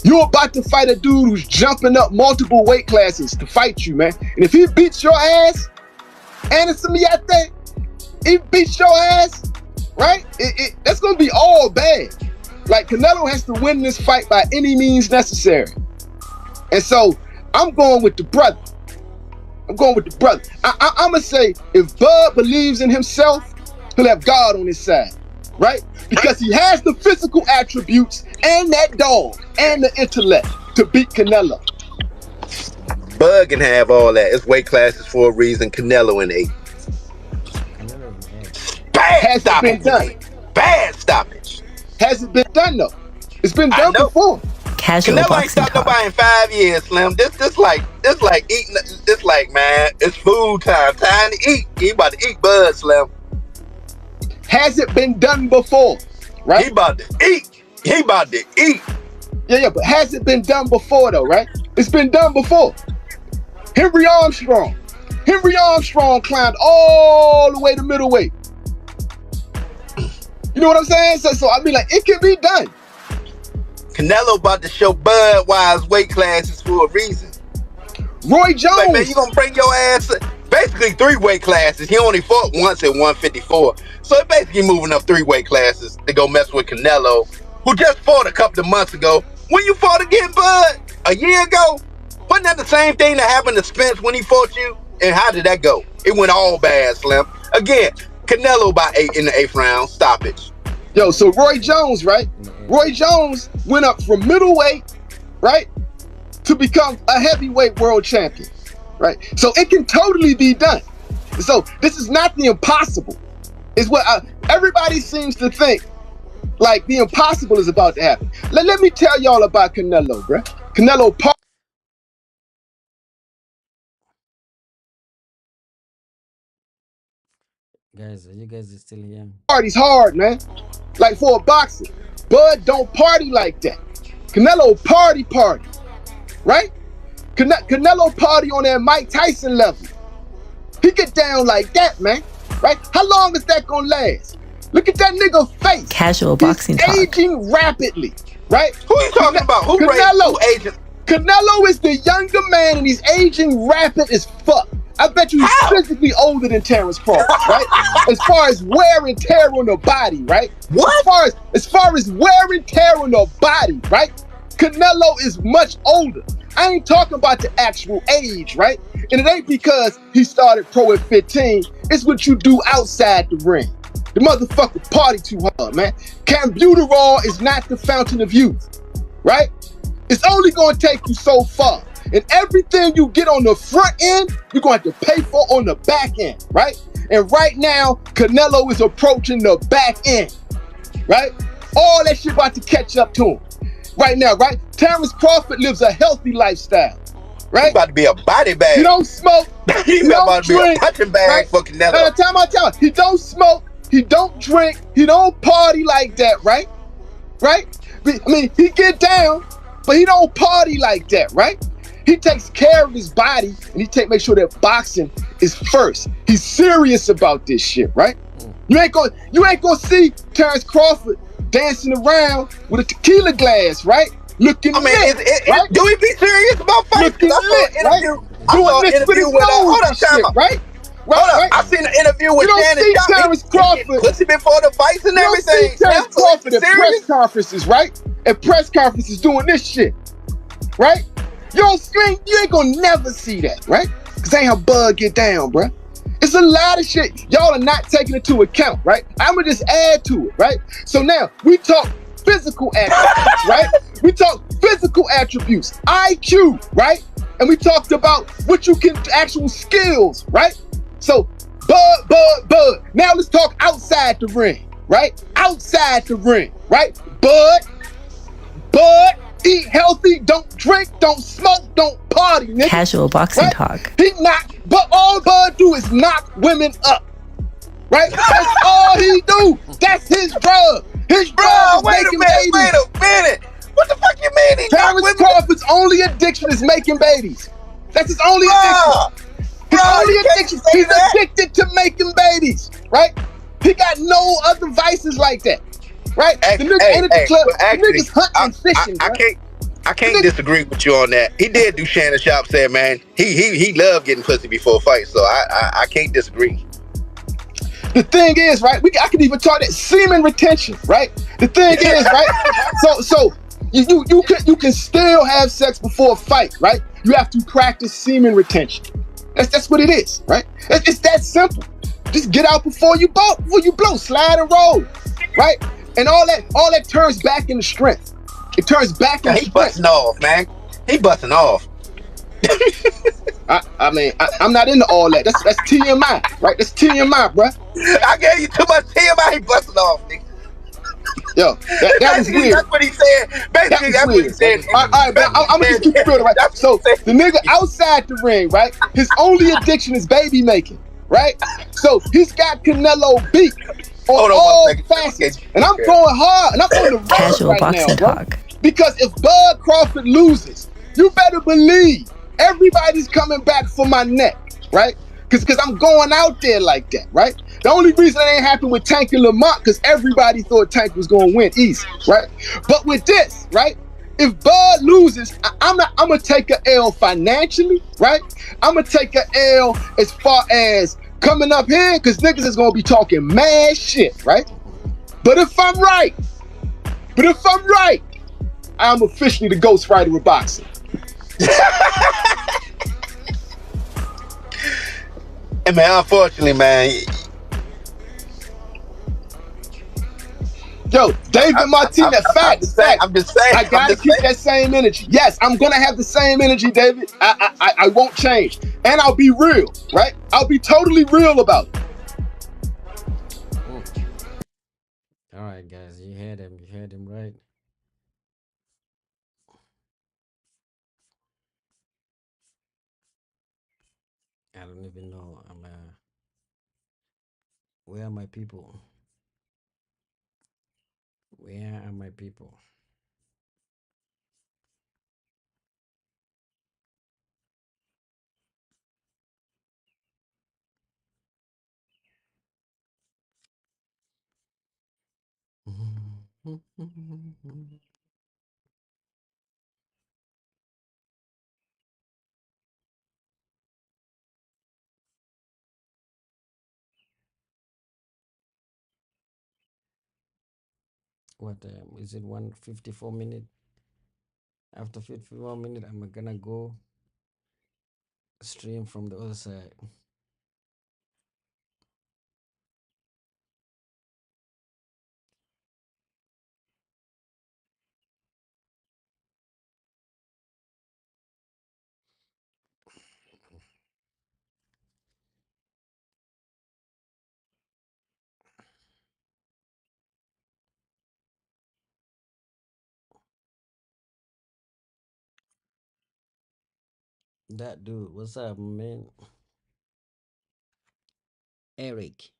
You're about to fight a dude who's jumping up multiple weight classes to fight you, man. And if he beats your ass, Anderson Miate, he beats your ass, right? That's gonna be all bad. Like, Canelo has to win this fight by any means necessary. And so I'm going with the brother. I'm going with the brother. I'm going to say, if Bud believes in himself, he'll have God on his side, right? Because he has the physical attributes and that dog and the intellect to beat Canelo. Bud can have all that. It's weight classes for a reason. Canelo in 8. Bad stoppage. Bad stoppage. Has it been done though? It's been done before. Casual Canelo ain't boxing stopped talk. nobody in 5 years, Slim. This like eating. This like, man, it's food time. Time to eat. He about to eat, Bud, Slim. Has it been done before? Right? He about to eat. He about to eat. Yeah, but has it been done before though, right? It's been done before. Henry Armstrong climbed all the way to middleweight. You know what I'm saying? So I mean, like, it can be done. Canelo about to show Bud why his weight class is for a reason. Roy Jones. Like, man, you gonna bring your ass basically 3 weight classes. He only fought once at 154. So it basically moving up 3 weight classes to go mess with Canelo, who just fought a couple of months ago. When you fought again, Bud, a year ago, wasn't that the same thing that happened to Spence when he fought you? And how did that go? It went all bad, Slim. Again, Canelo by 8 in the 8th round. Stoppage. Yo, so Roy Jones, right? Roy Jones went up from middleweight, right, to become a heavyweight world champion, right? So it can totally be done. So this is not the impossible. It's what everybody seems to think, like the impossible is about to happen. Let me tell y'all about Canelo, bruh. Canelo Guys, are you guys still here? parties hard, man. Like, for a boxer, Bud don't party like that. Canelo party, right? Canelo party on that Mike Tyson level. He get down like that, man, right? How long is that gonna last? Look at that nigga face. Casual boxing talk. Aging rapidly, right? Who you talking about? Who aging? Canelo is the younger man and he's aging rapid as fuck. I bet you he's physically older than Terence Crawford, right? As far as wear and tear on the body, right? What? As far as wear and tear on the body, right? Canelo is much older. I ain't talking about the actual age, right? And it ain't because he started pro at 15. It's what you do outside the ring. The motherfucker party too hard, man. Cambuterol is not the fountain of youth, right? It's only gonna take you so far. And everything you get on the front end, you're going to have to pay for on the back end, right? And right now, Canelo is approaching the back end, right? All that shit about to catch up to him right now, right? Terence Crawford lives a healthy lifestyle, right? He about to be a body bag. He don't smoke. He about to be a punching bag right? for Canelo. Now, time. He don't smoke. He don't drink. He don't party like that, right? Right? I mean, he get down, but he don't party like that, right? He takes care of his body and he make sure that boxing is first. He's serious about this shit, right? You ain't gonna see Terence Crawford dancing around with a tequila glass, right? Looking lit, right? Do he be serious about fighting? Looking lit, right? Doing this with his nose and shit, right? Hold up, I seen an interview with Shannon Sharp. Terence Crawford. Pussy before the fights and everything. You don't see Terence Crawford at press conferences, right? At press conferences doing this shit, right? You ain't gonna never see that, right? Cause ain't how Bud get down, bruh. It's a lot of shit y'all are not taking into account, right? I'm gonna just add to it, right? So now we talk physical attributes, right? We talk physical attributes, IQ, right? And we talked about what you can, actual skills, right? So Bud. Now let's talk outside the ring, right? Outside the ring, right? Bud, eat healthy, don't drink, don't smoke, don't party, nigga. Casual boxing talk. But all Bud do is knock women up, right? That's all he do. That's his drug. His drug is making babies. Wait a minute. What the fuck you mean he knock women? Terence Crawford's only addiction is making babies. That's his only addiction. His only addiction. He's addicted to making babies, right? He got no other vices like that, right? The nigga entered the club. The niggas hunting and fishing. I can't disagree with you on that. He did do Shannon Sharp said, man, he loved getting pussy before fights, so I can't disagree. The thing is, right? I could even talk that semen retention, right? The thing is, right? So you can still have sex before a fight, right? You have to practice semen retention. That's what it is, right? It's that simple. Just get out before you blow, slide and roll, right? And all that turns back into strength. It turns back into strength. He busting off, man. He busting off. I mean, I'm not into all that. That's TMI, right? That's TMI, bruh. I gave you too much TMI. He busting off, nigga. Yo, that was weird. That's what he said. Basically, that's what he said. All right, but I'm gonna just keep it real, right? So the nigga outside the ring, right? His only addiction is baby making, right? So he's got Canelo beat on all facets, and I'm going hard, and I'm on the road right now, bro. Because if Bud Crawford loses, you better believe everybody's coming back for my neck, right? Because I'm going out there like that, right? The only reason it ain't happened with Tank and Lamont, because everybody thought Tank was going to win easy, right? But with this, right? If Bud loses, I'm gonna take a L financially, right? I'm gonna take a L as far as coming up here, because niggas is gonna be talking mad shit, right? But if I'm right, I'm officially the Ghost Rider of boxing. And man, unfortunately, man. Yo, David Martinez, facts. I'm just saying. I gotta keep that same energy. Yes, I'm gonna have the same energy, David. I won't change. And I'll be real, right? I'll be totally real about it. All right, guys, you heard him, right? I don't even know. Where are my people? Where are my people? What is it? 154 minute. After 54 minutes, I'm gonna go stream from the other side. That dude, what's up, man? Eric.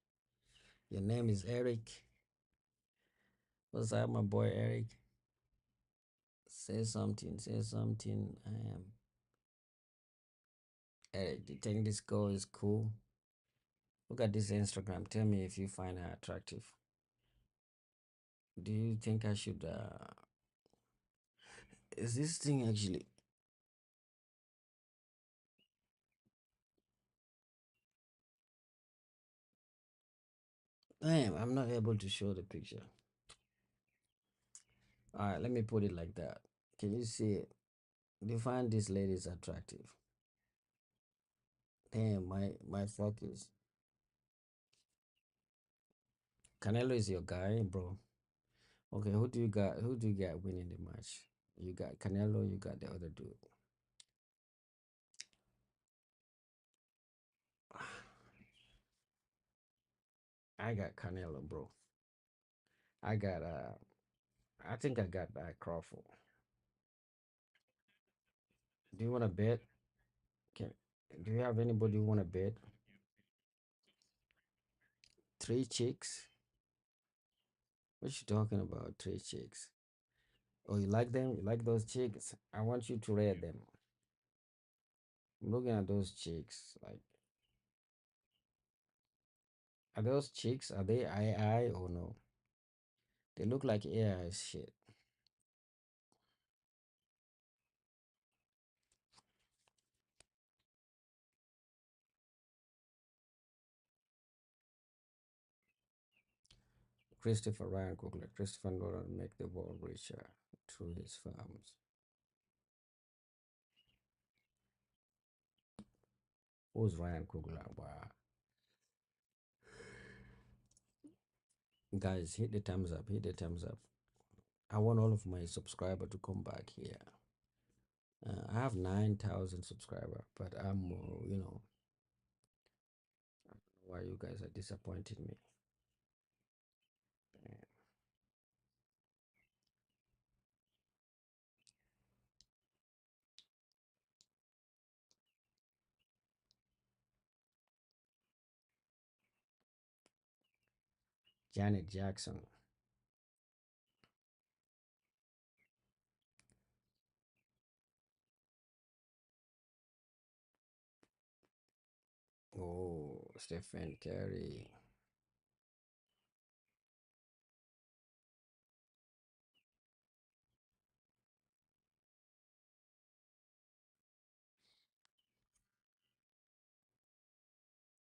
Your name is Eric. What's up, my boy Eric? Say something, say something. I am Eric. Do you think this girl is cool? Look at this Instagram. Tell me if you find her attractive. Do you think I should is this thing actually damn, I'm not able to show the picture. Alright, let me put it like that. Can you see it? Do you find this lady is attractive? Damn, my focus. Canelo is your guy, bro. Okay, who do you got? Who do you got winning the match? You got Canelo, you got the other dude. I got Canelo, bro. I got I think I got Crawford. Do you want to bet? Can do you have anybody who want to bet? Three chicks? What you talking about? Three chicks? Oh, you like them? You like those chicks? I want you to rate them. I'm looking at those chicks. Like, are those chicks? Are they AI or no? They look like AI shit. Christopher Ryan Coogler. Christopher Nolan make the world richer through his films. Who's Ryan Coogler? Wow. Guys, hit the thumbs up. Hit the thumbs up. I want all of my subscribers to come back here. I have 9,000 subscribers, but I'm, you know, I don't know why you guys are disappointing me. Janet Jackson. Oh, Stephen Curry.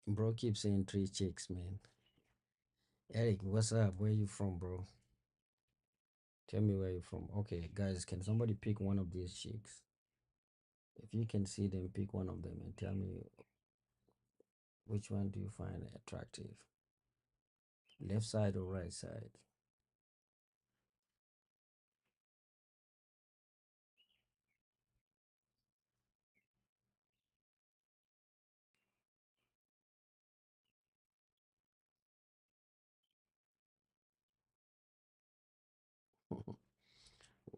Bro keep saying three chicks, man. Eric, what's up? Where you from, bro? Tell me where you from. Okay, guys, can somebody pick one of these chicks? If you can see them, pick one of them and tell me which one do you find attractive? Left side or right side?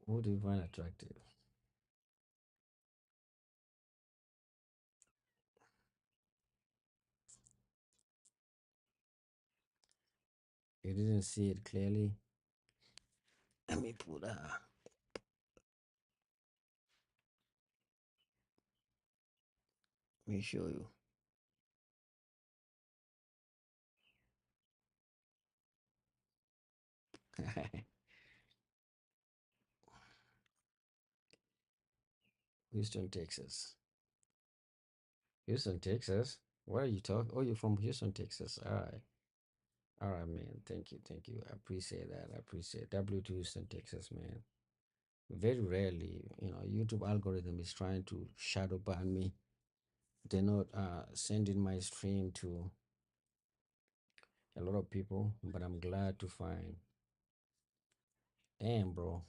Who do you find attractive? You didn't see it clearly? Let me put let me show you. Houston, Texas. Houston, Texas? Where are you talking? Oh, you're from Houston, Texas. All right. All right, man. Thank you. Thank you. I appreciate that. I appreciate W to Houston, Texas, man. Very rarely, you know, YouTube algorithm is trying to shadow ban me. They're not sending my stream to a lot of people, but I'm glad to find. Damn, bro.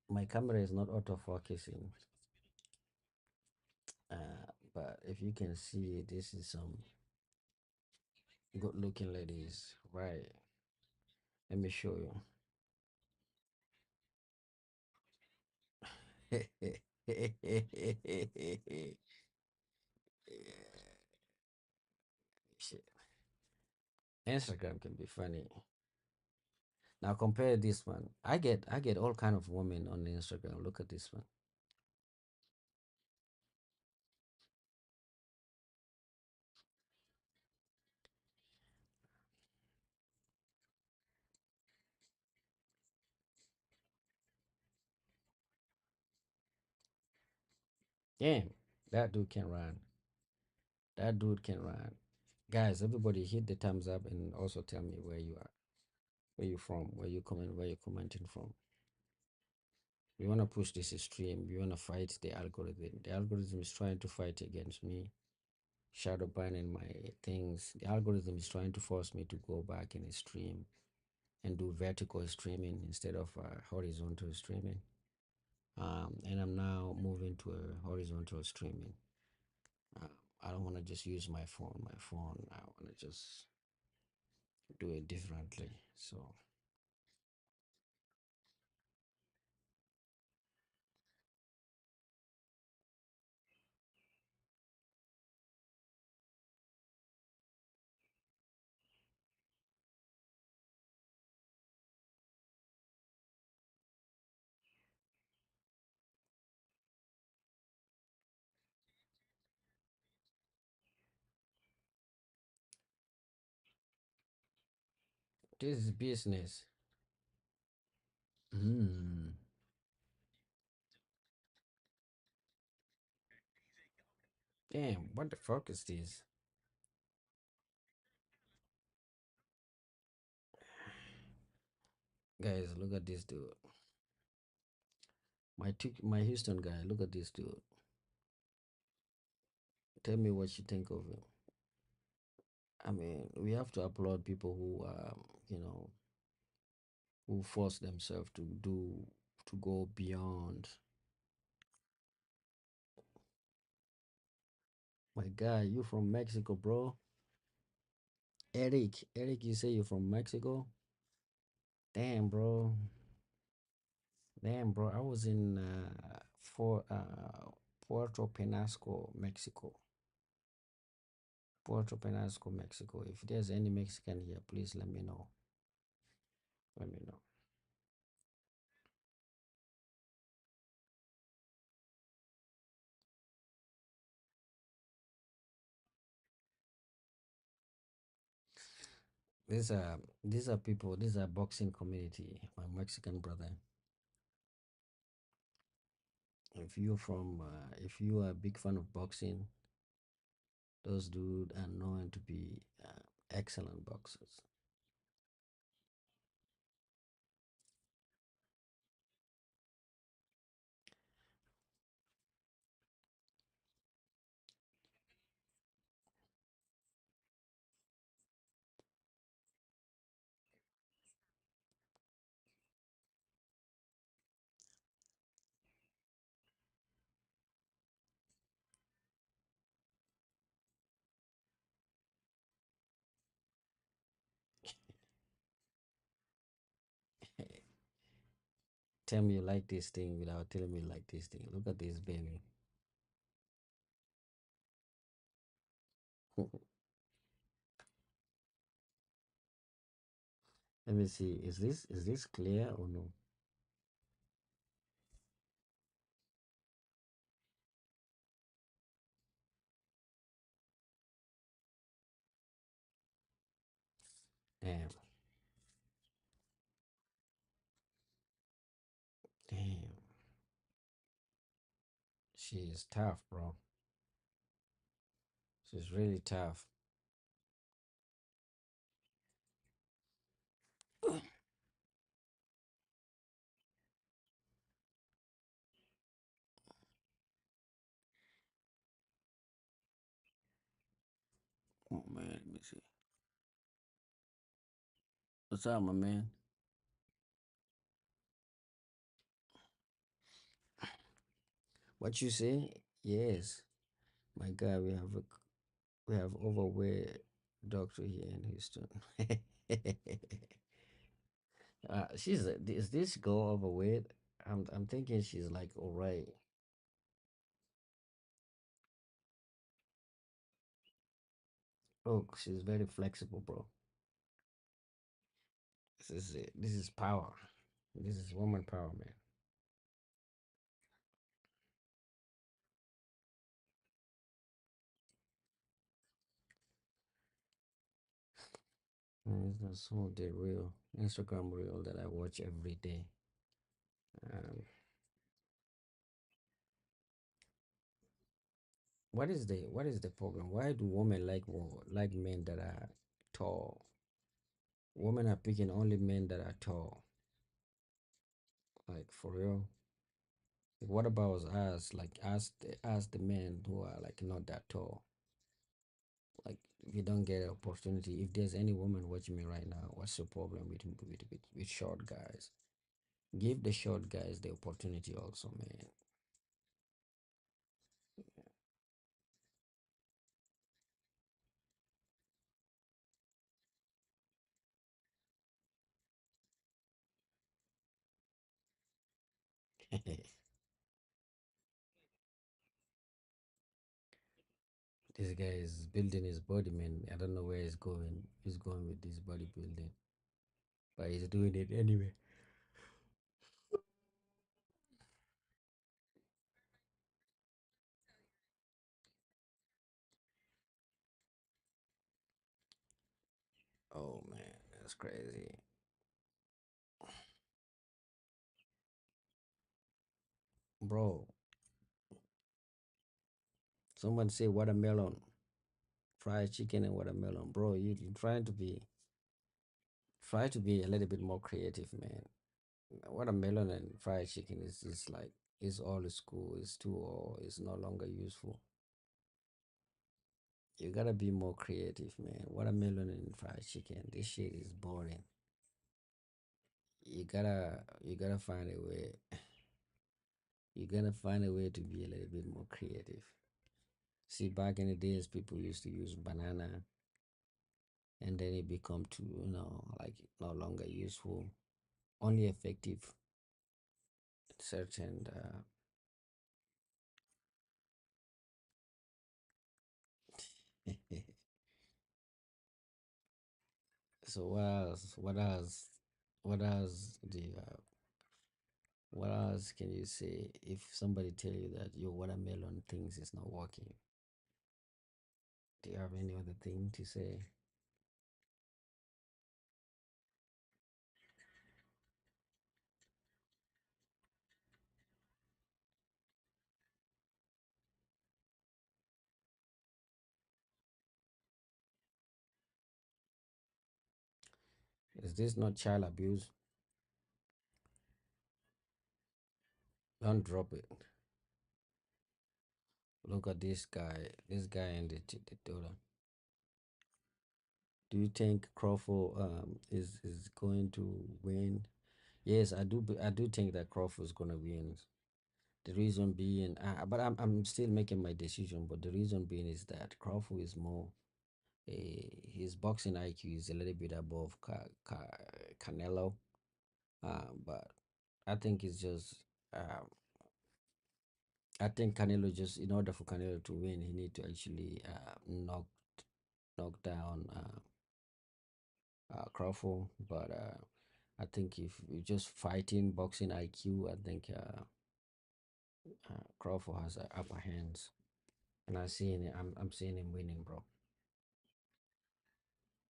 My camera is not autofocusing. But if you can see, this is some good looking ladies, right? Let me show you. Shit. Instagram can be funny. Now compare this one. I get all kind of women on Instagram. Look at this one. Damn, that dude can run. That dude can run. Guys, everybody hit the thumbs up and also tell me where you are, where you from, where you commenting from. We wanna push this stream. We wanna fight the algorithm. The algorithm is trying to fight against me, shadow banning my things. The algorithm is trying to force me to go back in a stream and do vertical streaming instead of horizontal streaming. And I'm now moving to a horizontal streaming. I don't want to just use my phone. I want to just do it differently. So this is business. Mm. Damn, what the fuck is this? Guys, look at this dude. My Houston guy, look at this dude. Tell me what you think of him. I mean, we have to applaud people who who force themselves to go beyond. My guy, you from Mexico, bro? Eric, you say you're from Mexico? Damn, bro. Damn, bro. I was in for Puerto Penasco, Mexico. Puerto Penasco, Mexico. If there's any Mexican here, please let me know. Let me know. These are people. These are boxing community. My Mexican brother. If you are a big fan of boxing, those dudes are known to be excellent boxers. Tell me you like this thing without telling me you like this thing. Look at this baby. Let me see. Is this clear or no? Damn. Damn. She is tough, bro. She's really tough. Oh man, let me see. What's up, my man? What you say? Yes. My God, we have overweight doctor here in Houston. Is this girl overweight? I'm thinking she's like alright. Oh, she's very flexible, bro. This is it. This is power. This is woman power, man. That's some of the real Instagram reel that I watch every day. Um, what is the problem? Why do women like men that are tall? Women are picking only men that are tall. Like for real. Like, what about us? Like ask the men who are like not that tall. Like if you don't get an opportunity, if there's any woman watching me right now, what's your problem with short guys? Give the short guys the opportunity also, man. This guy is building his body, man. I don't know where he's going. He's going with this bodybuilding, but he's doing it anyway. Oh man, that's crazy, bro. Someone say watermelon, fried chicken and watermelon, bro. You try to be a little bit more creative, man. Watermelon and fried chicken is like it's old school. It's too old. It's no longer useful. You gotta be more creative, man. Watermelon and fried chicken. This shit is boring. You gotta find a way. You gotta find a way to be a little bit more creative. See, back in the days, people used to use banana, and then it become too, like no longer useful, only effective in certain. So what else? What else? What else do you have? What else can you say if somebody tell you that your watermelon things is not working? Do you have any other thing to say? Is this not child abuse? Don't drop it. Look at this guy and the daughter. Do you think Crawford is going to win? Yes, I do. I do think that Crawford is gonna win. The reason being, but I'm still making my decision. But the reason being is that Crawford is more. His boxing IQ is a little bit above Canelo. But I think it's just. I think Canelo just in order for Canelo to win, he need to actually knock down Crawford. But I think if you're just fighting boxing IQ, I think Crawford has upper hands, and I'm seeing him winning, bro.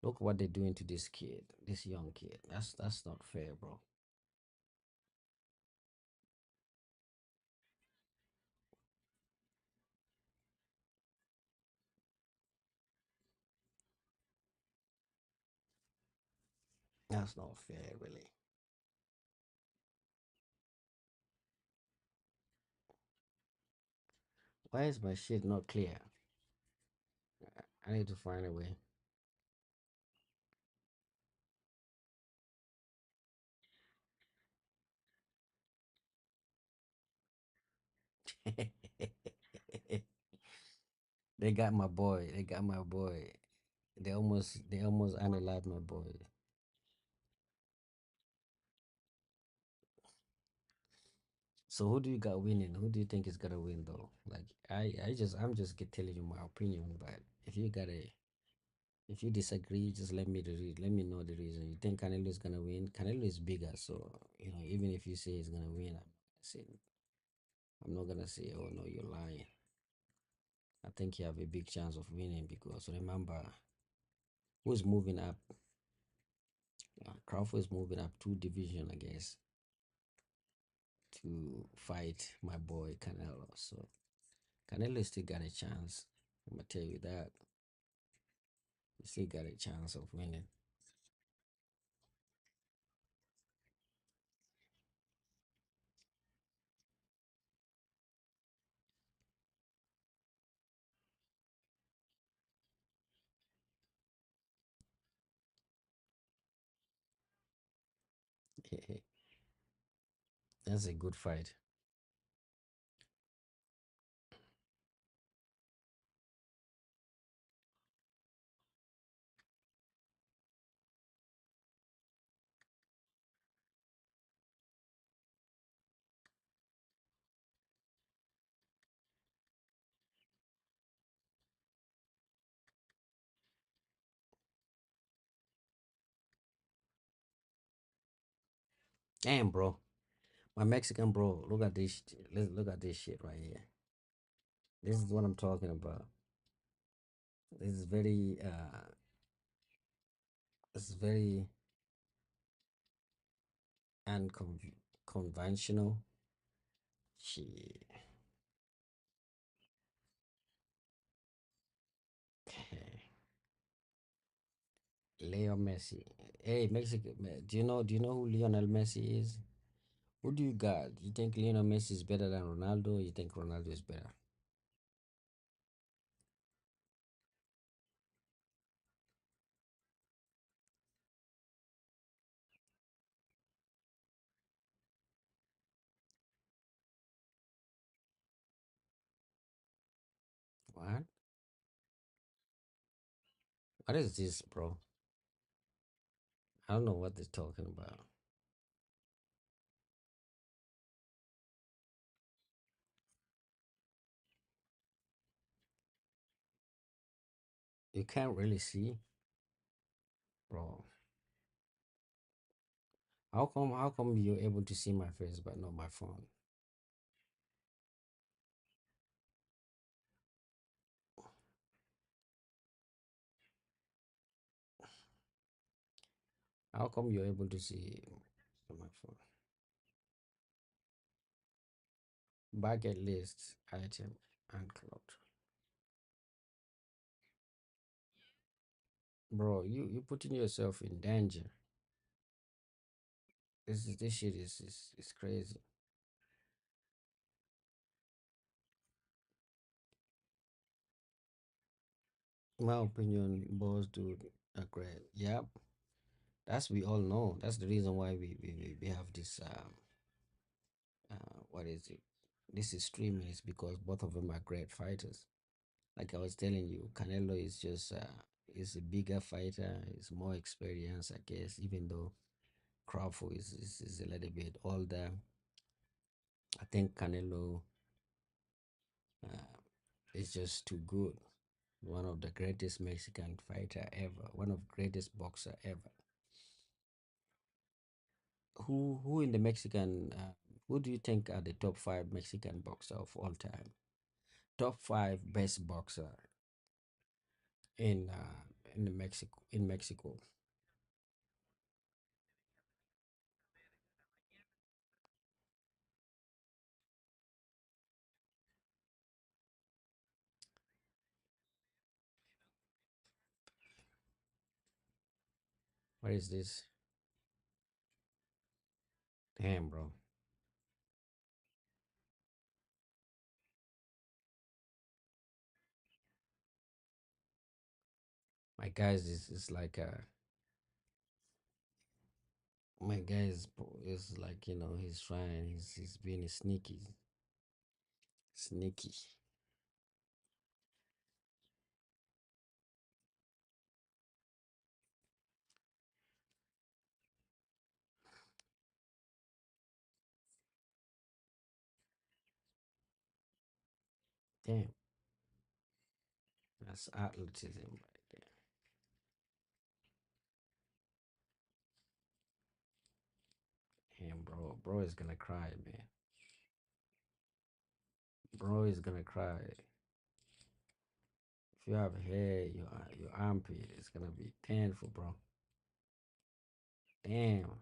Look what they're doing to this kid, this young kid. That's not fair, bro. That's not fair, really. Why is my shit not clear? I need to find a way. They got my boy. They got my boy. They almost unalive my boy. So who do you got winning? Who do you think is gonna win though? Like I'm just telling you my opinion, but if you disagree, just let me know the reason. You think Canelo is gonna win? Canelo is bigger, so even if you say he's gonna win, I'm not gonna say, oh no, you're lying. I think you have a big chance of winning because remember, who's moving up? Crawford is moving up 2 division, I guess, to fight my boy Canelo. So Canelo still got a chance. I'm gonna tell you that. He still got a chance of winning. That's a good fight. Damn, bro. My Mexican bro, look at this. Look at this shit right here. This is what I'm talking about. This is very this is very unconventional. Shit. Leo Messi. Hey, Mexico. Do you know who Lionel Messi is? Who do you got? You think Lionel Messi is better than Ronaldo? Or you think Ronaldo is better? What? What is this, bro? I don't know what they're talking about. You can't really see, bro. How come you're able to see my face but not my phone? How come you're able to see my phone? Bucket list item unclogged. Bro, you putting yourself in danger. This shit is crazy. My opinion, boss dude are great. Yep. That's we all know. That's the reason why we have this what is it? This is streaming is because both of them are great fighters. Like I was telling you, Canelo is just is a bigger fighter, is more experienced, I guess, even though Crawford is a little bit older. I think Canelo is just too good. One of the greatest Mexican fighter ever, one of greatest boxer ever. Who in the Mexican who do you think are the top 5 Mexican boxer of all time? Top 5 best boxer in the Mexico. What is this? Damn, bro. My guys is like my guy is like he's trying he's being sneaky. Damn, that's athleticism right there. Damn, bro is gonna cry, man. Bro is gonna cry. If you have hair, your armpit is gonna be painful, bro. Damn,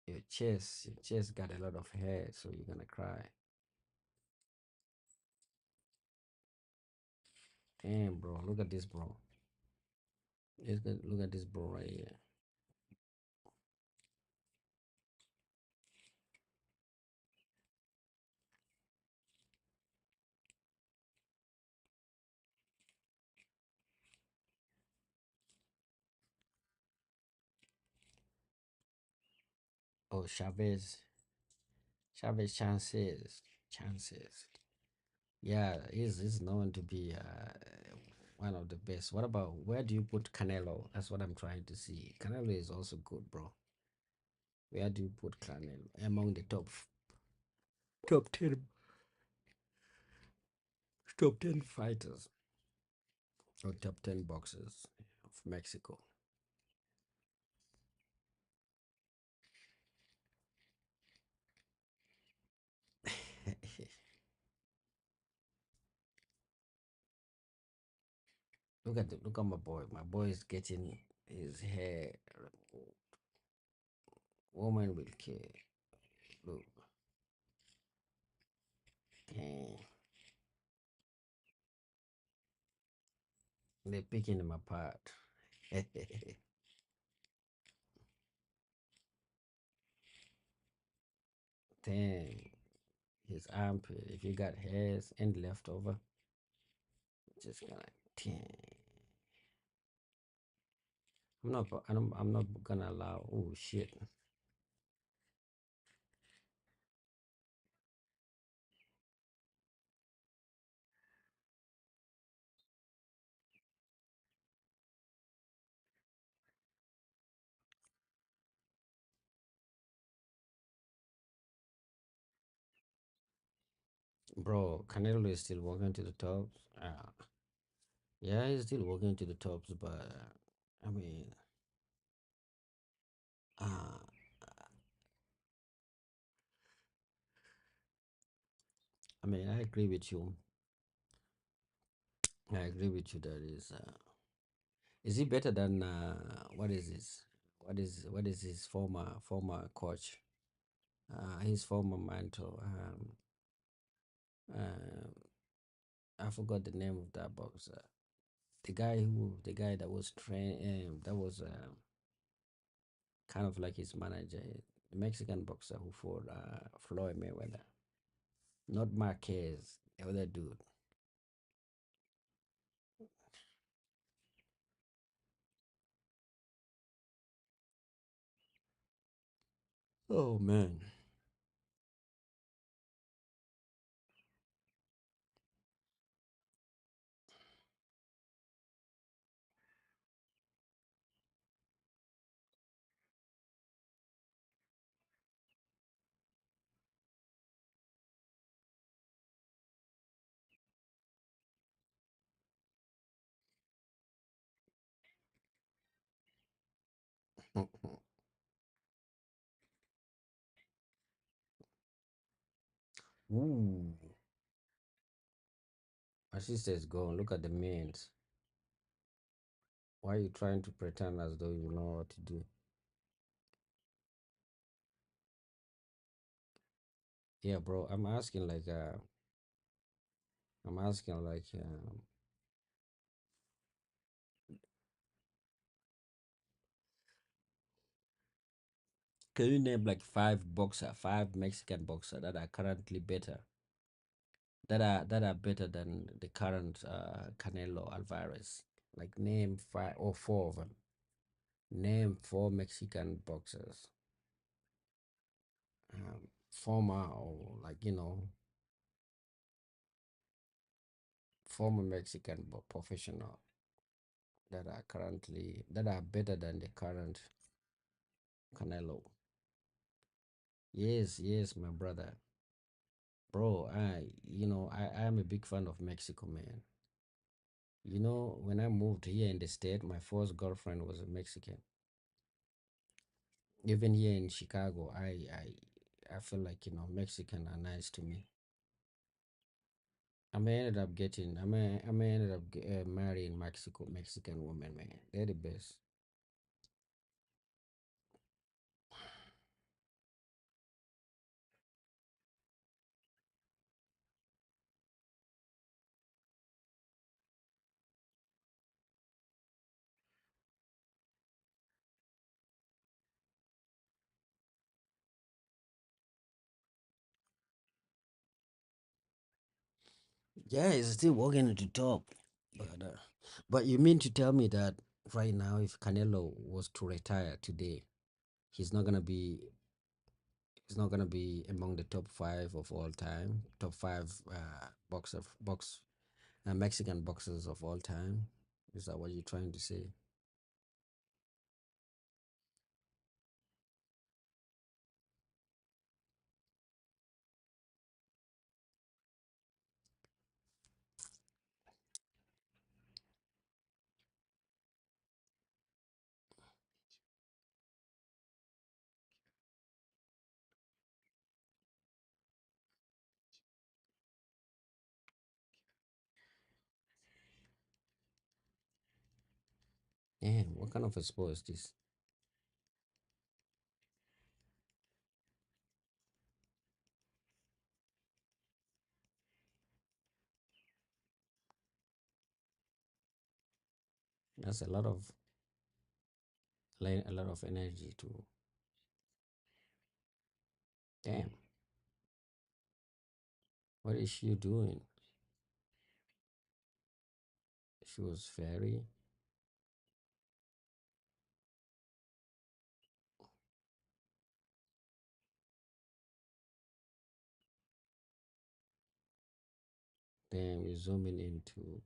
your chest got a lot of hair, so you're gonna cry. Damn, bro, look at this, bro. Look at this, bro, right here. Oh, Chavez chances. Yeah, he's known to be one of the best. What about where do you put Canelo? That's what I'm trying to see. Canelo is also good, bro. Where do you put Canelo among the top 10 fighters or top 10 boxers of Mexico? Look at my boy. My boy is getting his hair. Woman will care. Look. Damn. They're picking him apart. Damn. His armpit. If you got hairs and leftover, just gonna damn. I'm not gonna allow. Oh shit. Bro, Canelo is still walking to the tops. Yeah, he's still walking to the tops, but I mean, uh, I agree with you. I agree with you that is he better than what is this? What is his former coach? His former mentor. Um, I forgot the name of that boxer. The guy that was that was kind of like his manager, the Mexican boxer who fought Floyd Mayweather, not Marquez, the other dude. Oh man. Ooh, my sister is gone. Look at the means. Why are you trying to pretend as though you know what to do? Yeah, bro. I'm asking like can you name like five Mexican boxer that are currently better? That are better than the current Canelo Alvarez. Like name five or four of them. Name four Mexican boxers. Former or like former Mexican professional that are better than the current Canelo. Yes, yes, my brother. Bro, I am a big fan of Mexico, man. When I moved here in the state, my first girlfriend was a Mexican. Even here in Chicago, I feel like Mexican are nice to me. I may ended up marrying Mexican women, man. They're the best. Yeah, it's still working at the top. But you mean to tell me that right now, if Canelo was to retire today, he's not gonna be he's not gonna be among the top five of all time, top five Mexican boxers of all time? Is that what you're trying to say? Damn, what kind of a sport is this? That's a lot of energy to. Damn, what is she doing? She was very. Damn, we're zooming into.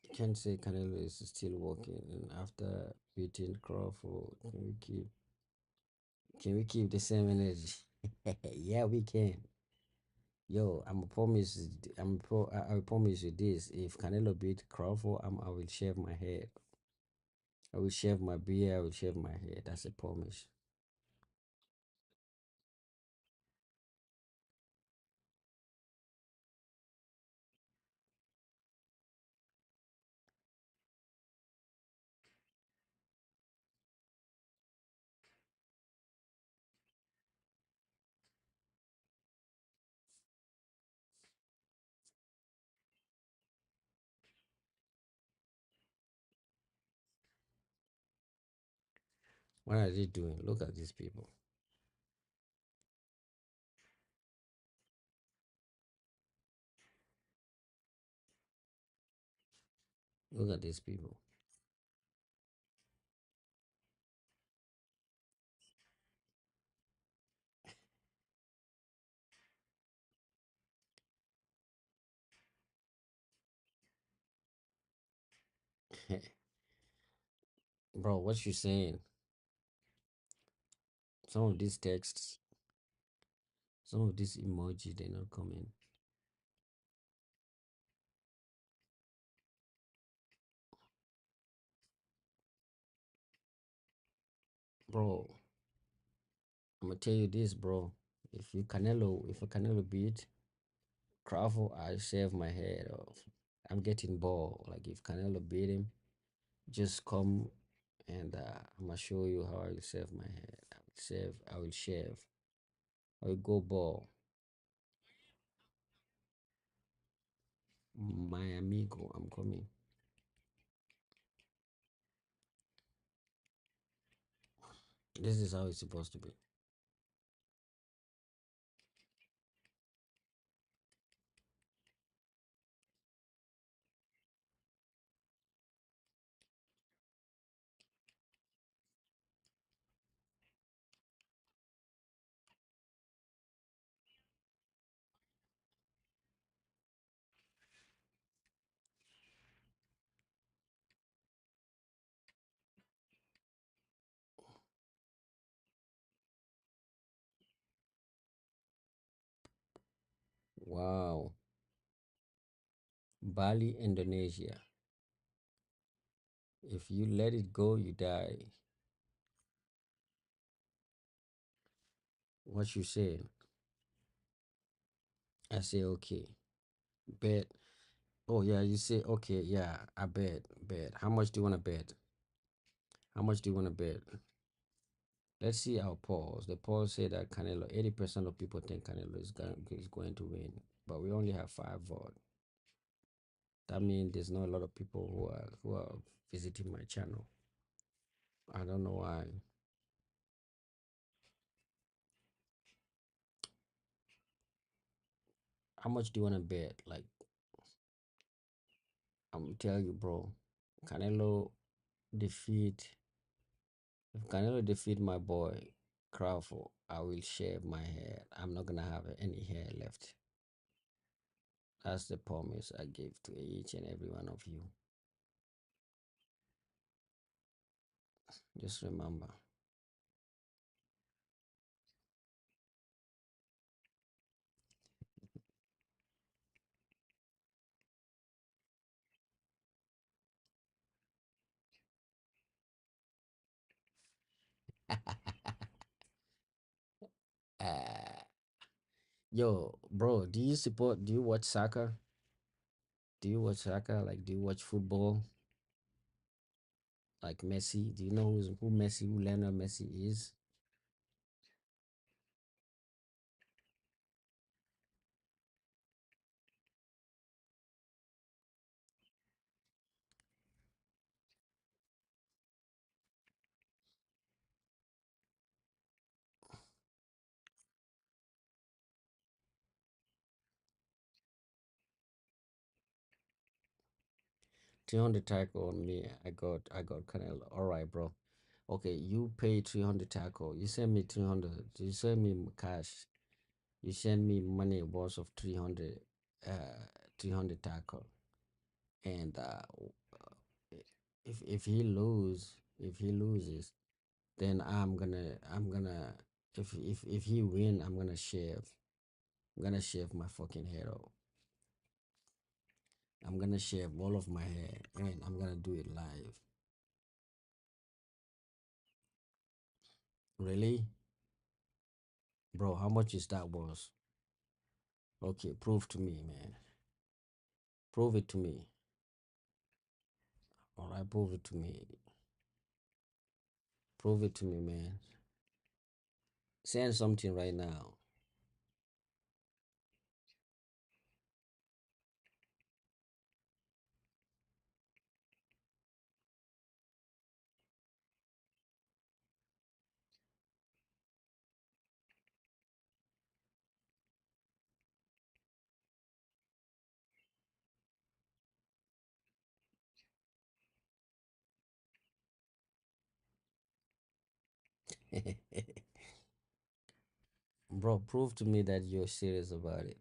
You can't say Canelo is still working, and after beating Crawford, can we keep the same energy? Yeah, we can. Yo, I will promise you this. If Canelo beat Crawford, I will shave my head. I will shave my beard. I will shave my hair. That's a promise. What are they doing? Look at these people. Look at these people. Bro, what you saying? Some of these texts, some of these emoji, they're not coming. Bro, I'm gonna tell you this, bro. If a Canelo beat Crawford, I shave my head off. I'm getting bored. Like if Canelo beat him, just come and I'm gonna show you how I will shave my head. I will shave. I will go bald. My amigo, I'm coming. This is how it's supposed to be. Wow. Bali, Indonesia. If you let it go, you die. What you saying? I say okay. Bet. Oh yeah, you say okay. Yeah, I bet. Bet. How much do you want to bet? How much do you want to bet? Let's see our polls. The polls say that Canelo, 80% of people think Canelo is going to win, but we only have 5 votes. That means there's not a lot of people who are visiting my channel. I don't know why. How much do you want to bet? Like, I'm tell you, bro. Canelo defeat. If Canelo defeat my boy Crawford, I will shave my head. I'm not gonna have any hair left. That's the promise I gave to each and every one of you. Just remember. Uh, Yo, bro, do you watch soccer? Do you watch soccer? Like, do you watch football? Like Messi? Do you know who Lionel Messi is? $300 on me. I got Canelo. All right, bro. Okay, you pay $300. You send me 300. You send me cash. You send me money worth of 300 $300. And if he loses, then I'm gonna if he win, I'm gonna shave my fucking head off. I'm gonna shave all of my hair and I'm gonna do it live. Really? Bro, how much is that worth? Okay, prove to me, man. Prove it to me. All right, prove it to me. Prove it to me, man. Send something right now. Bro, prove to me that you're serious about it.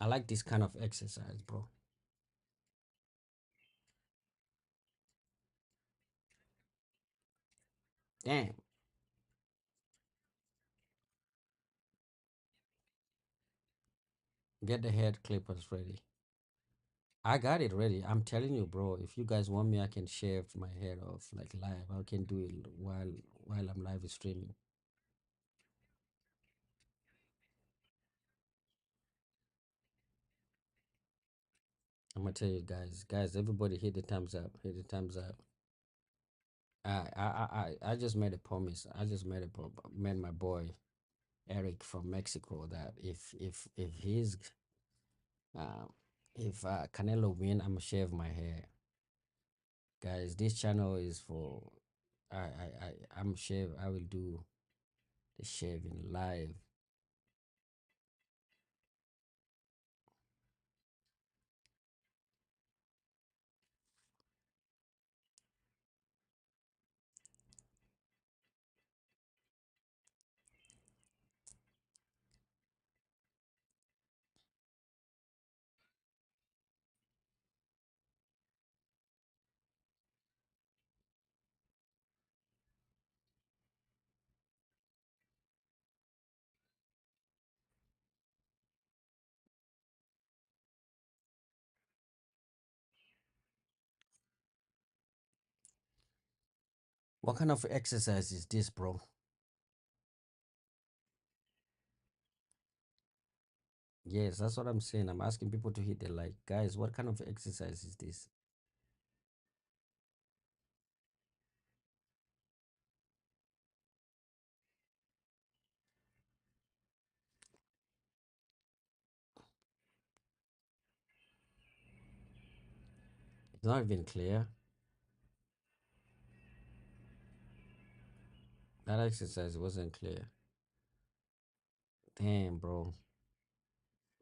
I like this kind of exercise, bro. Damn. Get the head clippers ready. I got it ready. I'm telling you, bro. If you guys want me, I can shave my head off like live. I can do it while I'm live streaming. I'm gonna tell you guys, everybody hit the thumbs up. Hit the thumbs up. I just made a promise. I just made my boy Eric from Mexico that if he's uh, if Canelo win, I'm gonna shave my hair. Guys, this channel is for I'm shave. I will do the shaving live. What kind of exercise is this, bro? Yes, that's what I'm saying. I'm asking people to hit the like. Guys, what kind of exercise is this? It's not even clear. That exercise wasn't clear. Damn, bro.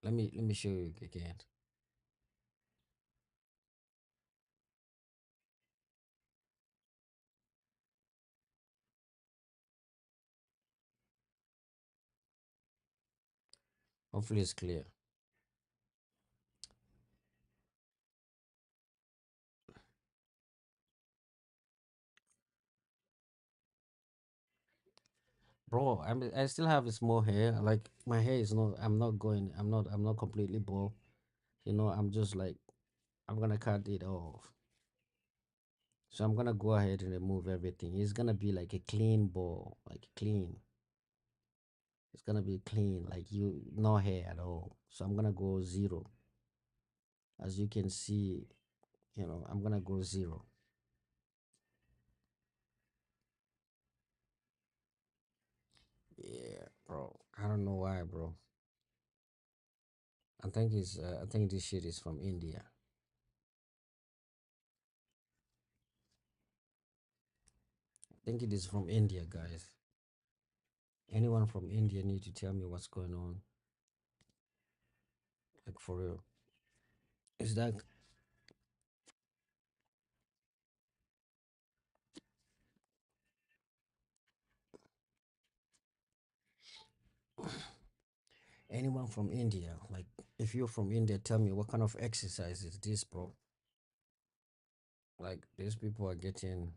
Let me show you again. Hopefully it's clear. Bro, I still have small hair. Like my hair is not I'm not completely bald. You know, I'm just like I'm gonna cut it off. So I'm gonna go ahead and remove everything. It's gonna be like a clean ball, like clean. It's gonna be clean, like you no hair at all. So I'm gonna go zero. As you can see, you know, I'm gonna go zero. Yeah, bro. I don't know why, bro. I think this shit is from India. I think it is from India, guys. Anyone from India need to tell me what's going on. Like for real. Is that anyone from India? Like if you're from India, tell me what kind of exercise is this, bro? Like these people are getting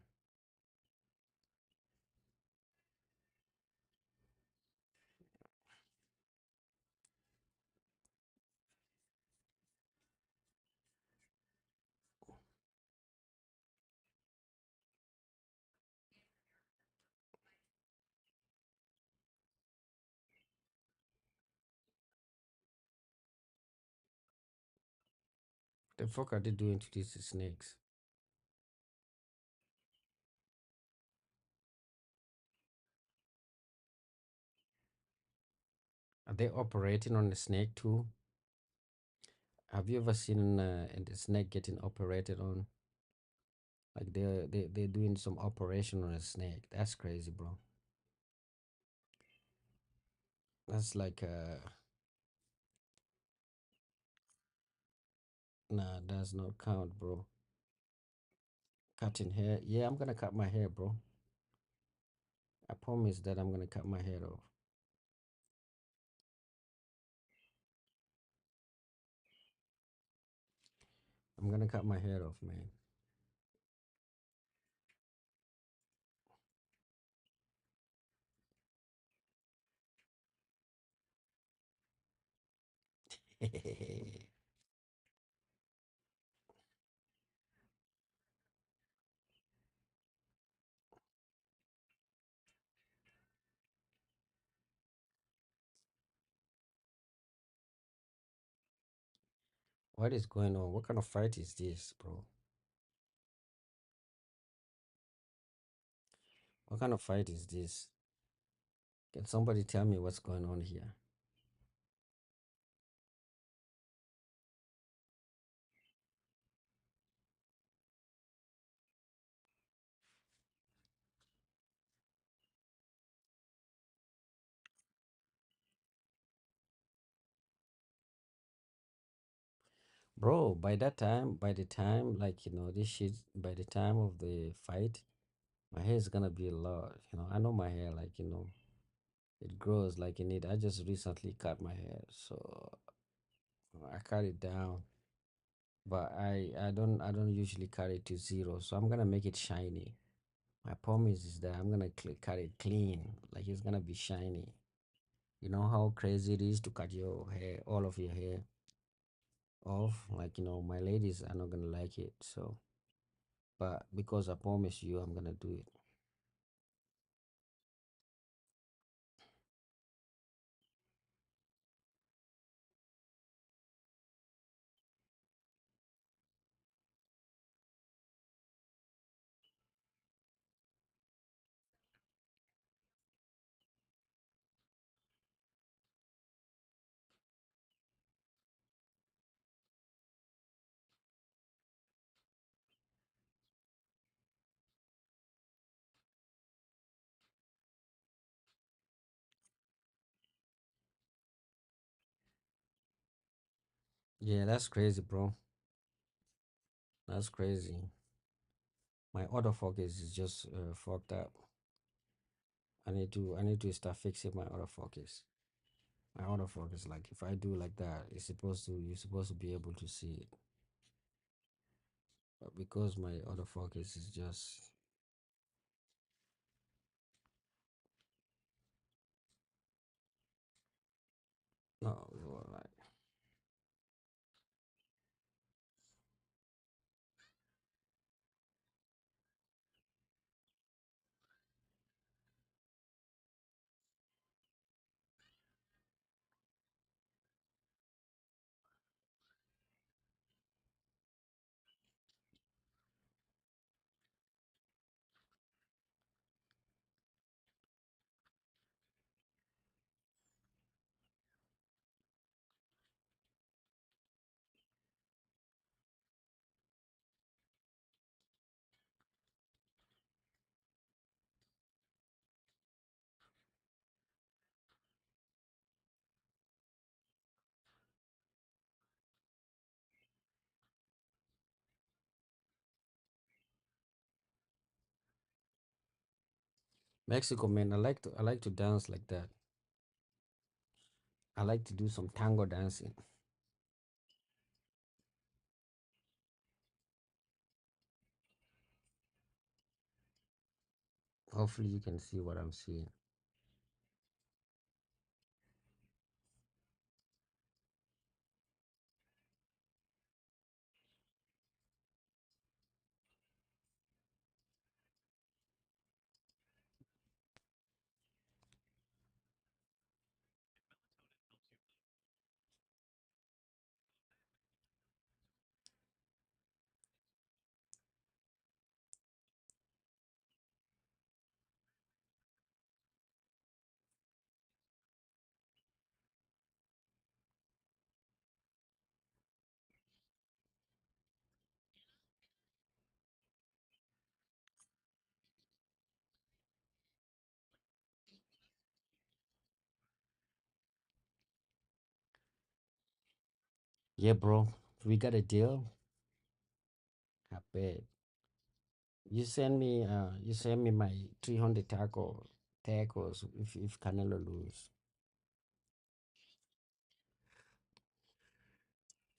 the fuck are they doing to these snakes? Are they operating on the snake too? Have you ever seen the snake getting operated on? Like they're doing some operation on a snake. That's crazy, bro. That's like nah, does not count, bro. Cutting hair. Yeah, I'm gonna cut my hair, bro. I promise that I'm gonna cut my hair off. I'm gonna cut my hair off, man. What is going on? What kind of fight is this, bro? What kind of fight is this? Can somebody tell me what's going on here? Bro, by the time, like, you know, this shit, by the time of the fight, my hair is gonna be a lot. You know, I know my hair, like, you know, it grows like in it. I just recently cut my hair, so I cut it down. But I don't usually cut it to zero, so I'm gonna make it shiny. My promise is that I'm gonna cut it clean, like it's gonna be shiny. You know how crazy it is to cut your hair, all of your hair off. Like, you know, my ladies are not gonna like it. So, but because I promise you, I'm gonna do it. Yeah, that's crazy, bro. That's crazy. My autofocus is just fucked up. I need to start fixing my autofocus. My autofocus, like if I do like that, you're supposed to be able to see it. But because my autofocus is just no, well, like Mexico, man. I like to dance like that. I like to do some tango dancing. Hopefully, you can see what I'm seeing. Yeah, bro. We got a deal. I bet. You send me my 300 tacos if Canelo lose.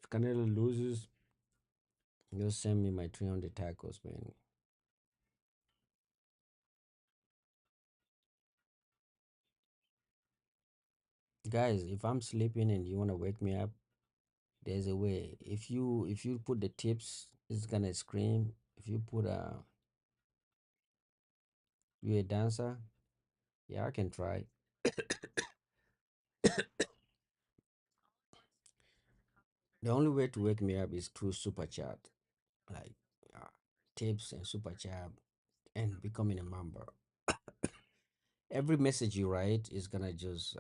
If Canelo loses, you send me my 300 tacos, man. Guys, if I'm sleeping and you wanna wake me up, there's a way. If you put the tips, it's gonna scream. If you put you a dancer, yeah, I can try. The only way to wake me up is through super chat, like uh, tips and super chat, and becoming a member. Every message you write is gonna just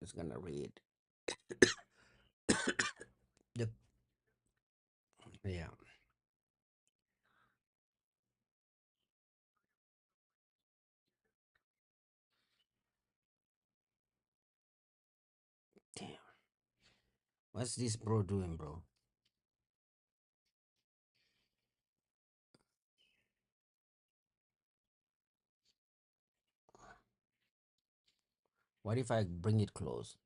it's gonna read. The Yeah. Damn. What's this bro doing, bro? What if I bring it close?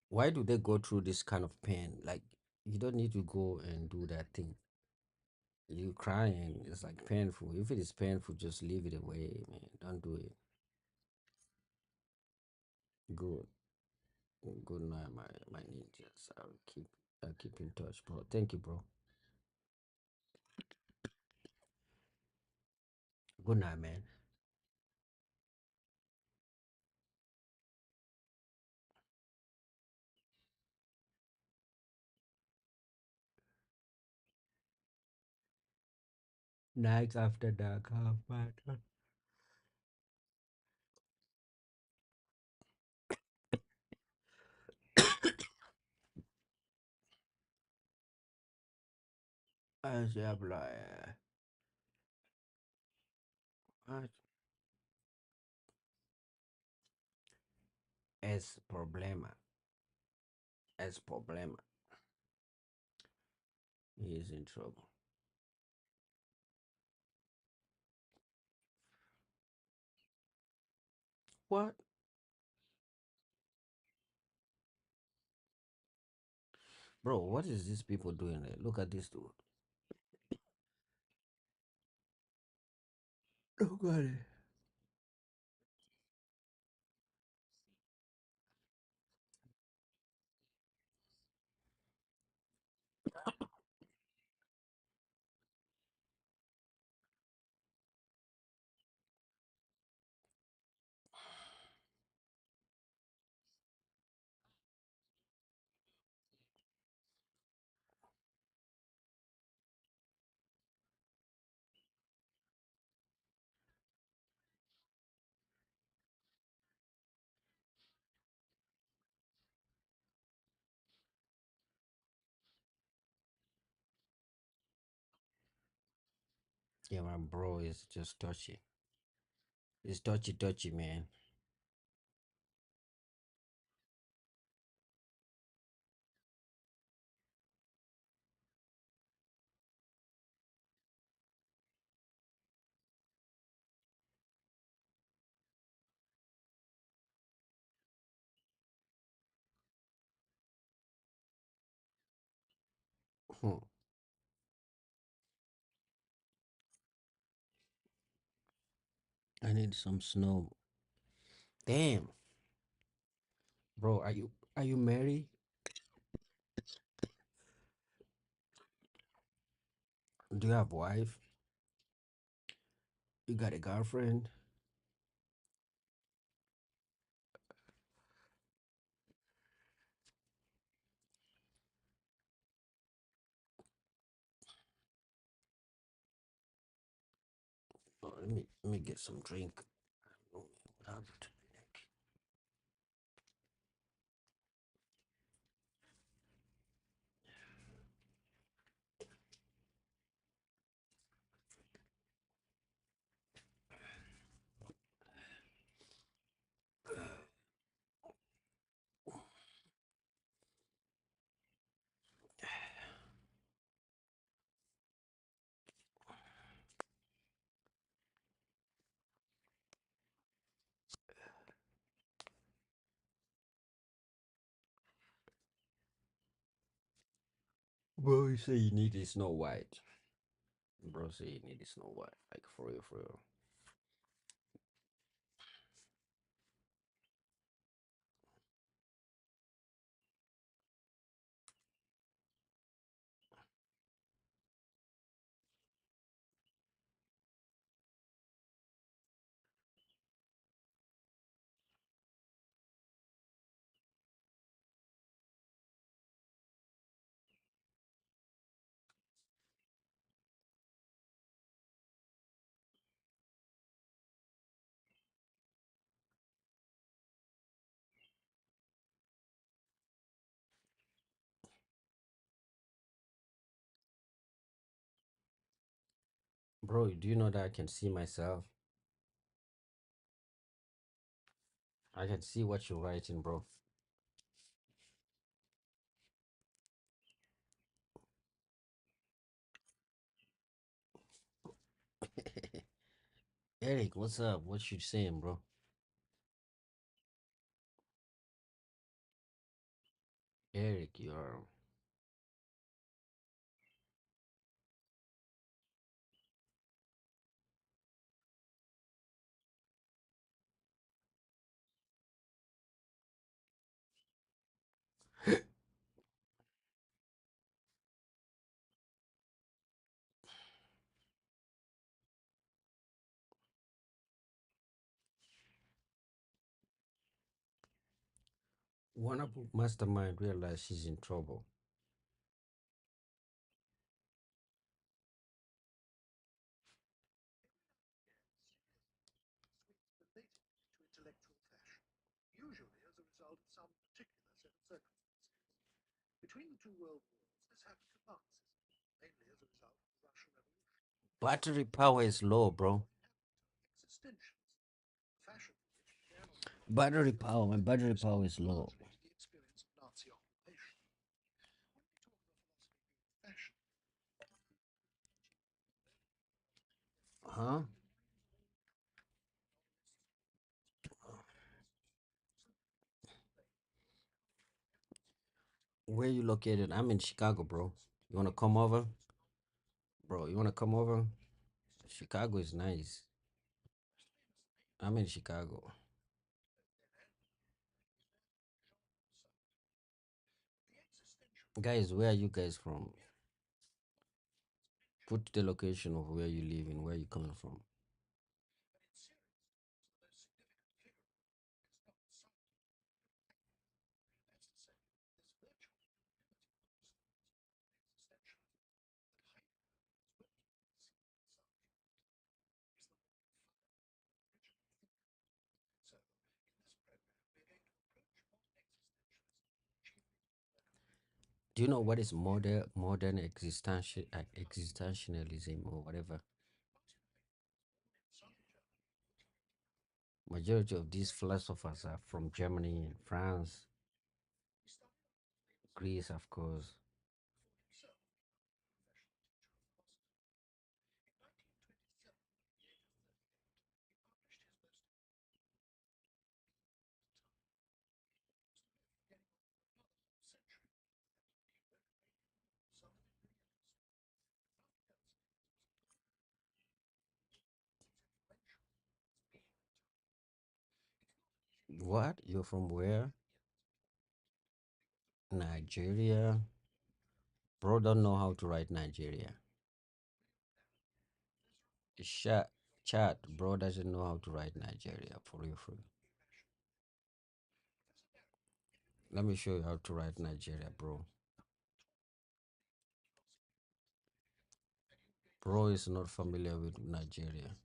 Why do they go through this kind of pain? Like, you don't need to go and do that thing. You crying, it's like painful. If it is painful, just leave it away, man. Don't do it. Good. Good night, my ninjas. I'll keep I'll keep in touch, bro. Thank you, bro. Good night, man. Nights after dark, half matter. I say, what? Es problema. Es problema. He is in trouble. What? Bro, what is these people doing there? Look at this dude. Look at it. Yeah, my bro is just touchy. It's touchy, man. Hmm. I need some snow. Damn, bro, are you married? Do you have wife? You got a girlfriend? Oh, let me get some drink. Oh, man, what happened to my neck? Bro, you say you need a Snow White. Bro, say you need a Snow White. Like for real, for real. Bro, do you know that I can see myself? I can see what you're writing, bro. Eric, what's up? What you saying, bro? Eric, you're One of the mastermind realized she's in trouble. Usually as a result of some particular set of circumstances. Between the two world wars, this happened to Marxism, mainly as a result of the Russian Revolution. Battery power is low, bro. Existentialism, fashion for which began on Battery power, my battery power is low. the experience of Nazi occupation. When we talk of a philosophy being fashion, Huh? Where you located? I'm in Chicago, bro. You wanna come over? Bro, you wanna come over? Chicago is nice. I'm in Chicago. Guys, where are you guys from? Put the location of where you live and where you coming from. Do you know what is modern existentialism or whatever? Majority of these philosophers are from Germany and France, Greece, of course. What? You're from where? Nigeria. Bro don't know how to write Nigeria. Chat. Bro doesn't know how to write Nigeria. For real, for real. Let me show you how to write Nigeria, bro. Bro is not familiar with Nigeria.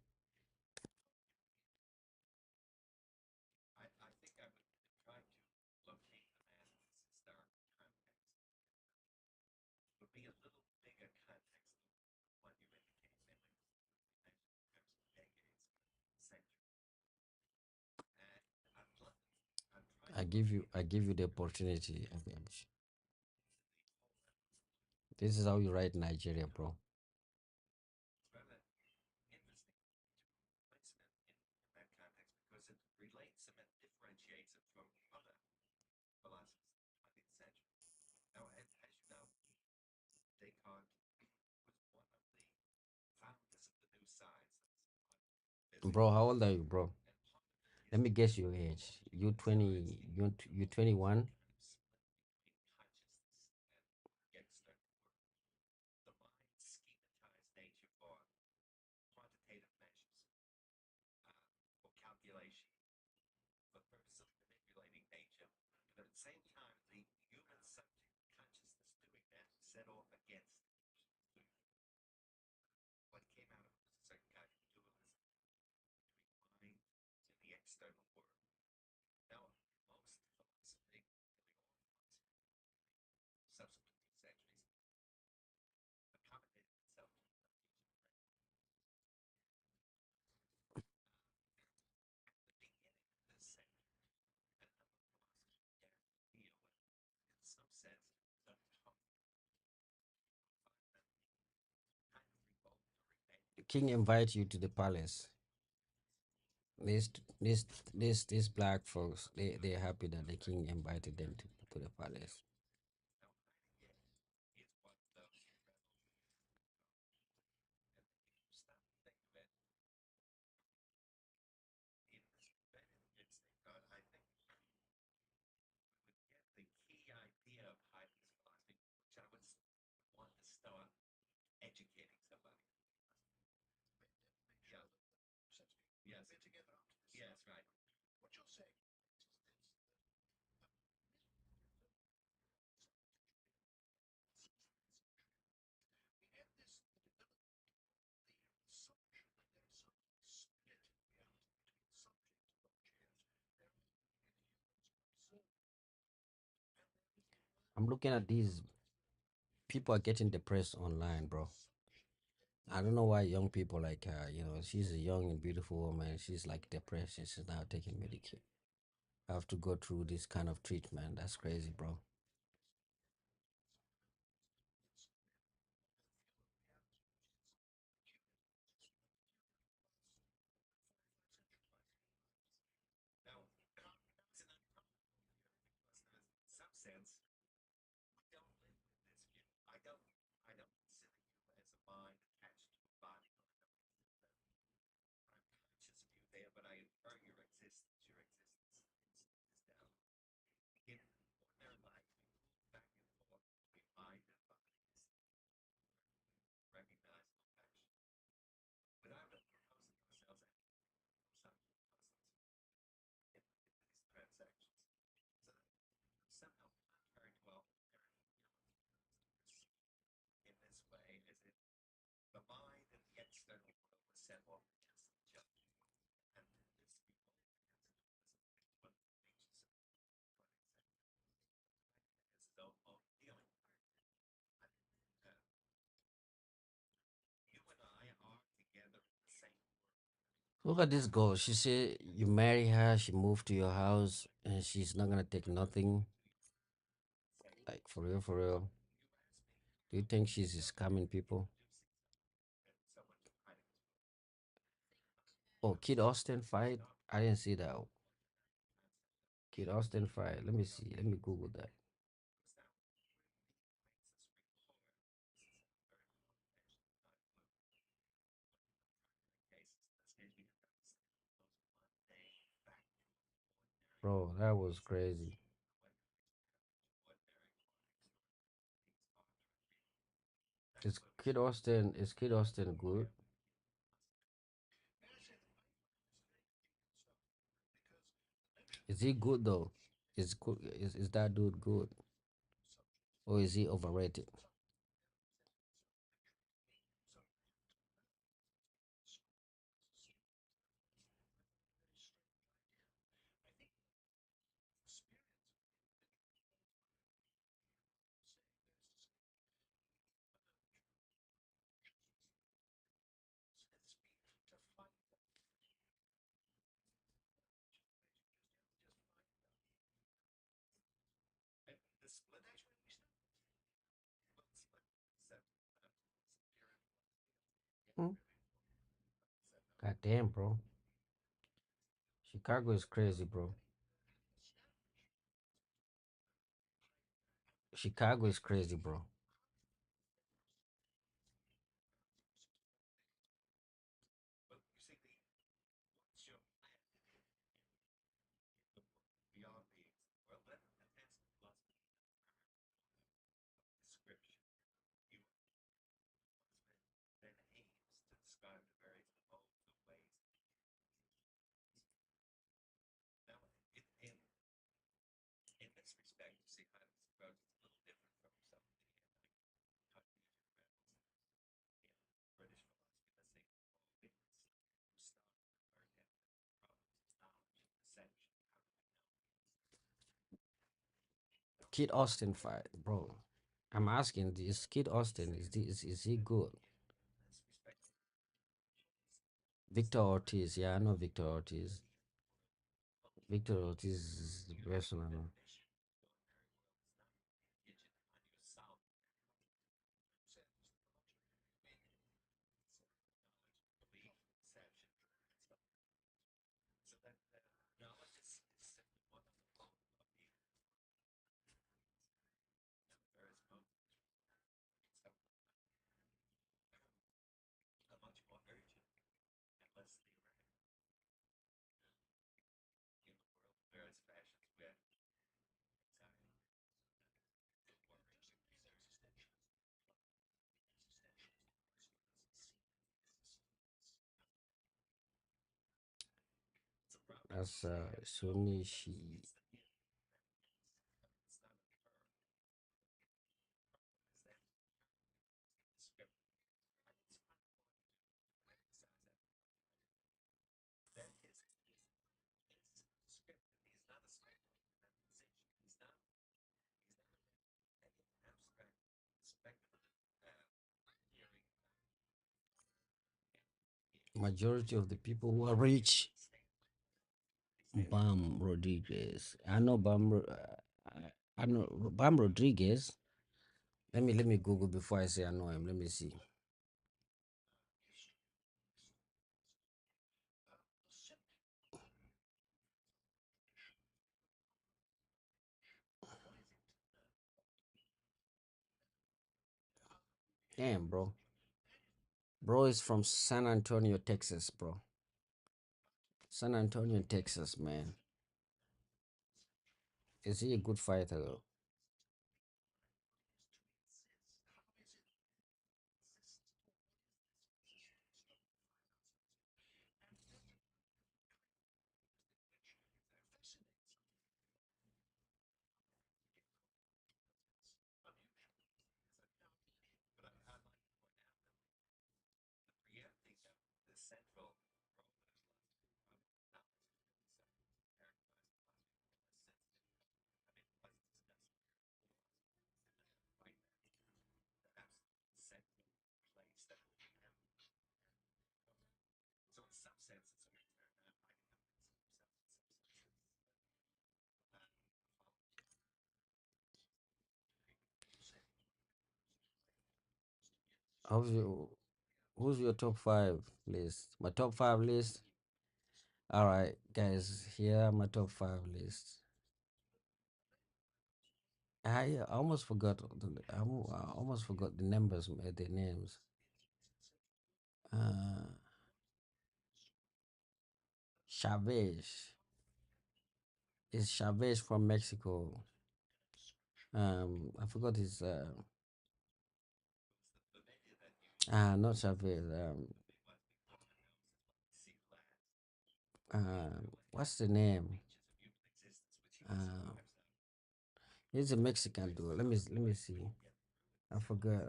I give you the opportunity. This is how you write Nigeria, bro. Bro, how old are you, bro? Let me guess your age. You 20, you 21? The king invites you to the palace. This this these black folks, they're happy that the king invited them to the palace. I'm looking at these people are getting depressed online, bro. I don't know why young people like her. She's a young and beautiful woman. She's like depressed. And she's now taking Medicare. Have to go through this kind of treatment. That's crazy, bro. Look at this girl. She said you marry her, she moved to your house, and she's not gonna take nothing. Like for real, for real. Do you think she's scamming people? Oh, Kid Austin fight? I didn't see that. Kid Austin fight. Let me see. Let me Google that. Bro, that was crazy. Is Kid Austin good? Is he good though? Is that dude good? Or is he overrated? Hmm? God damn, bro. Chicago is crazy, bro. Chicago is crazy, bro. Kid Austin fight, bro. I'm asking, is Kid Austin is he good? Victor Ortiz, yeah, I know Victor Ortiz. Victor Ortiz is the person I know. That's Sunishi. majority of the people who are rich. Bam Rodriguez. I know I know Bam Rodriguez. Let me Google before I say I know him. Let me see. Damn, bro. Bro is from San Antonio, Texas, bro. San Antonio, Texas, man. Is he a good fighter though? Who's your top five list? My top five list. All right, guys. Here are my top five list. I almost forgot I almost forgot the numbers, the names. Chavez. Is Chavez from Mexico? I forgot his. Not Chavez. What's the name? He's a Mexican dude. Let me see. I forgot.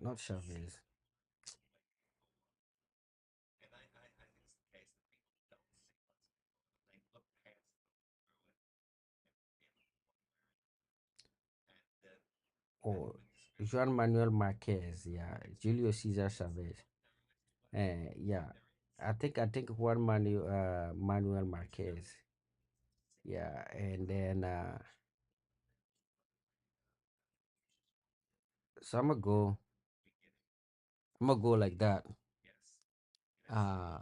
Not Chavez. Oh, Juan Manuel Marquez. Yeah, Julio Cesar Chavez. Yeah, I think Manuel Marquez. Yeah, and then so I'm gonna go like that. Uh,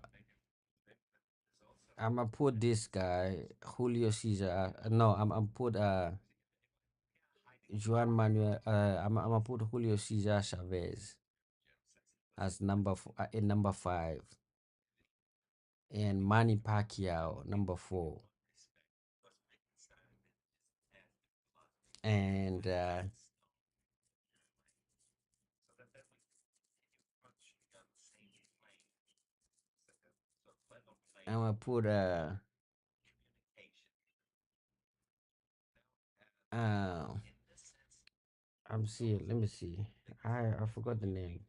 I'm gonna put this guy Julio Cesar. No, I'm put Juan Manuel. I'm gonna put Julio Cesar Chavez as number 5, and Manny Pacquiao number 4, and I'm gonna put uh let me see. I forgot the name.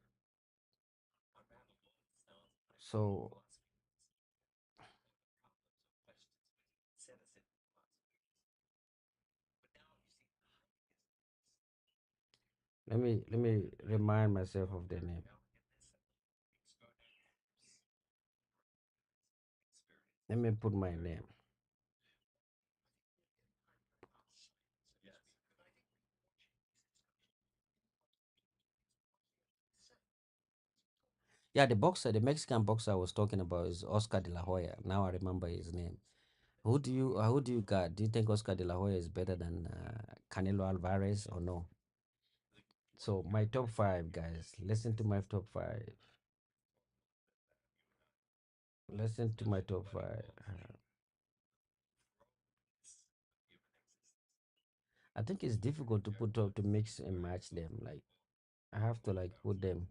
So let me remind myself of the name. Let me put my name. Yeah, the Mexican boxer I was talking about is Oscar De La Hoya. Now I remember his name. Who do you got? Do you think Oscar De La Hoya is better than Canelo Alvarez or no? So my top five, guys. Listen to my top five. Listen to my top five. I think it's difficult to put up to mix and match them. Like I have to like put them.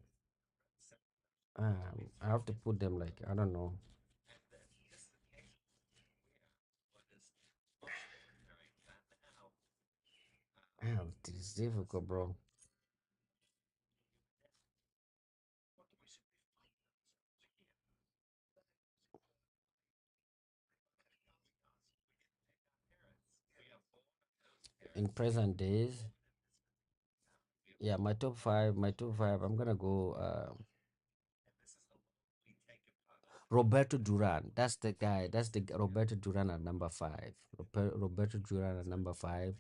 I have to put them like I don't know. It's difficult, bro. In present days, yeah, my top five. My top five. I'm gonna go. Roberto Duran. That's the guy. That's the Roberto Duran at number 5. Roberto Duran at number 5.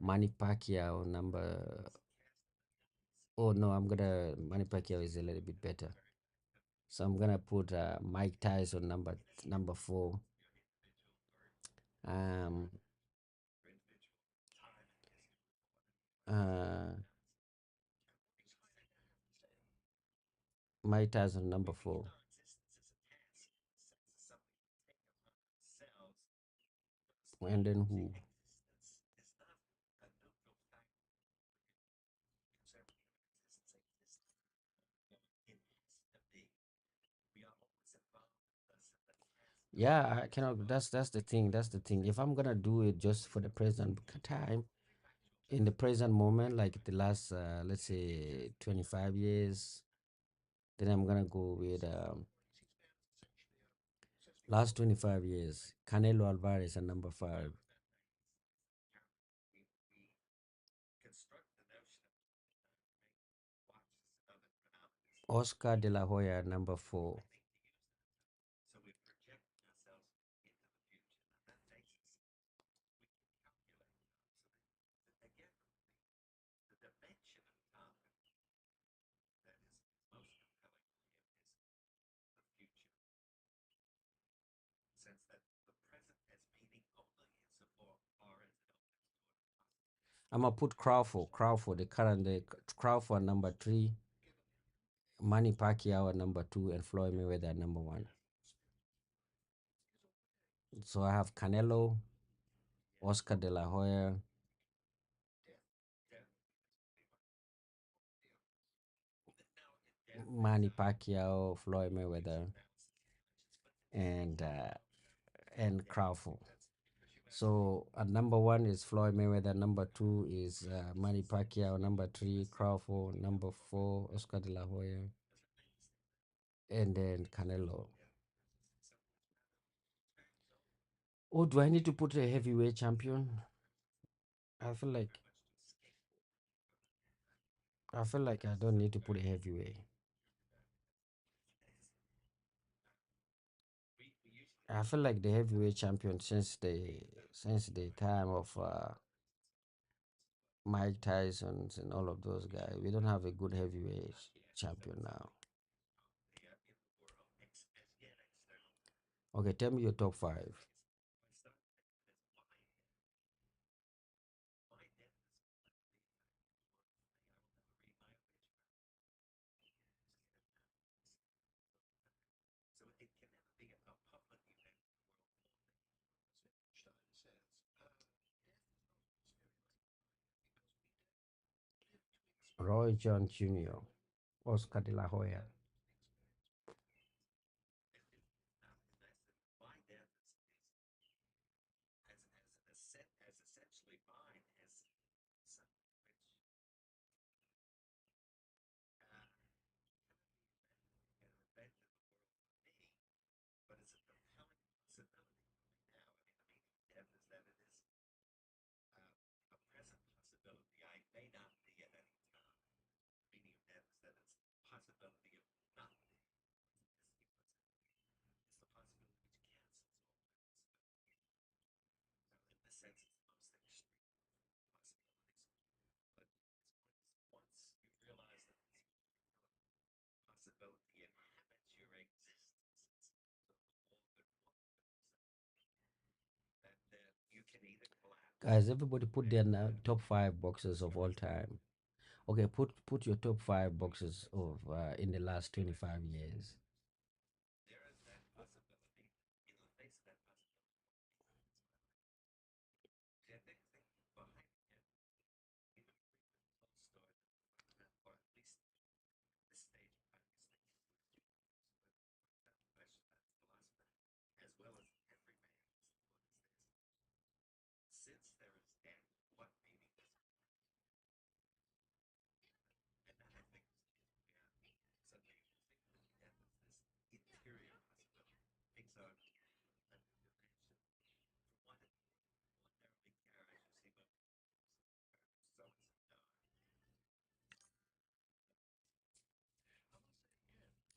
Manny Pacquiao number. Oh no, Manny Pacquiao is a little bit better. So I'm gonna put Mike Tyson number 4. Um. Uh. Mike Tyson number 4. And then who? Yeah, I cannot. That's the thing. That's the thing. If I'm gonna do it just for the present time, in the present moment, like the last, let's say, 25 years, then I'm gonna go with last 25 years. Canelo Alvarez at number 5. Oscar De La Hoya at number 4. I'm gonna put Crawford. Crawford number 3. Manny Pacquiao at number 2, and Floyd Mayweather at number 1. So I have Canelo, Oscar De La Hoya, Manny Pacquiao, Floyd Mayweather, and Crawford. So at number 1 is Floyd Mayweather. Number 2 is Manny Pacquiao. Number 3 Crawford. Number 4 Oscar De La Hoya, and then Canelo. Oh, do I need to put a heavyweight champion? I feel like I don't need to put a heavyweight. I feel like the heavyweight champion since the time of Mike Tyson and all of those guys, we don't have a good heavyweight champion now. Okay, tell me your top 5. Roy Jones Jr., Oscar De La Hoya. Guys, everybody put their top 5 boxers of all time. Okay, put your top 5 boxers of in the last 25 years.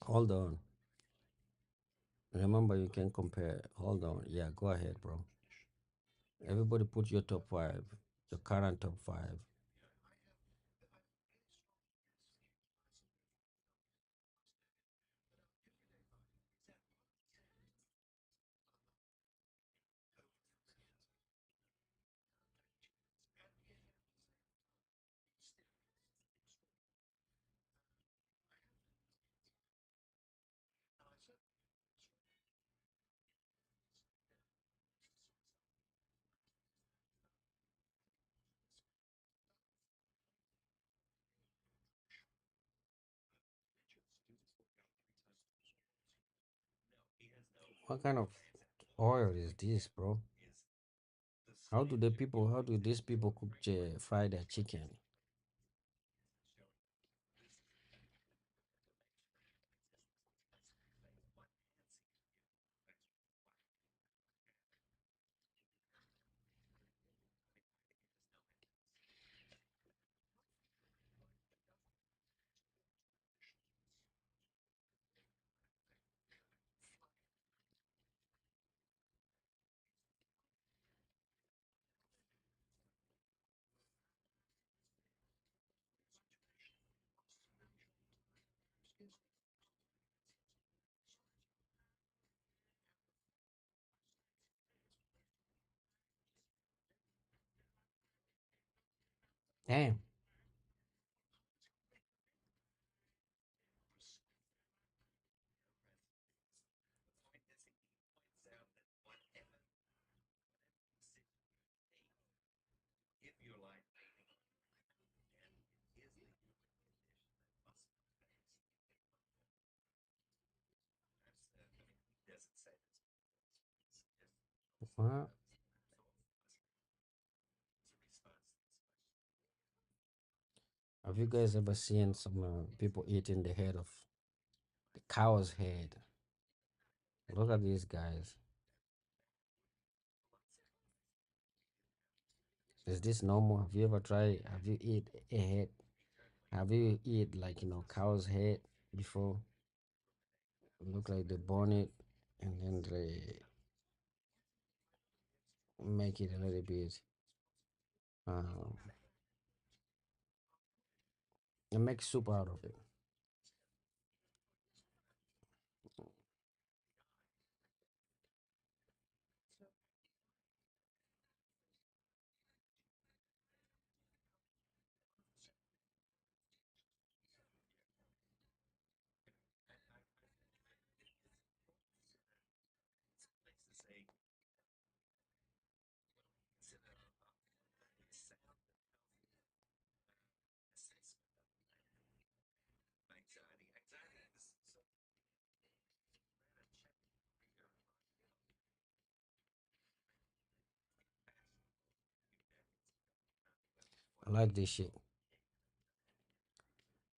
Hold on. Remember, you can compare. Hold on. Yeah, go ahead, bro. Everybody put your top five, your current top five. What kind of oil is this, bro? How do these people cook fry their chicken? Damn. What? Have you guys ever seen some people eating the head of the cow's head? Look at these guys. Is this normal? Have you ever tried? Have you eat a head? Have you eat like cow's head before? Look like they bone it and then they make it a little bit. Um, and make soup out of it. I like this shit.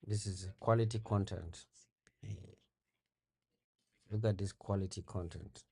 This is quality content. Hey, look at this quality content.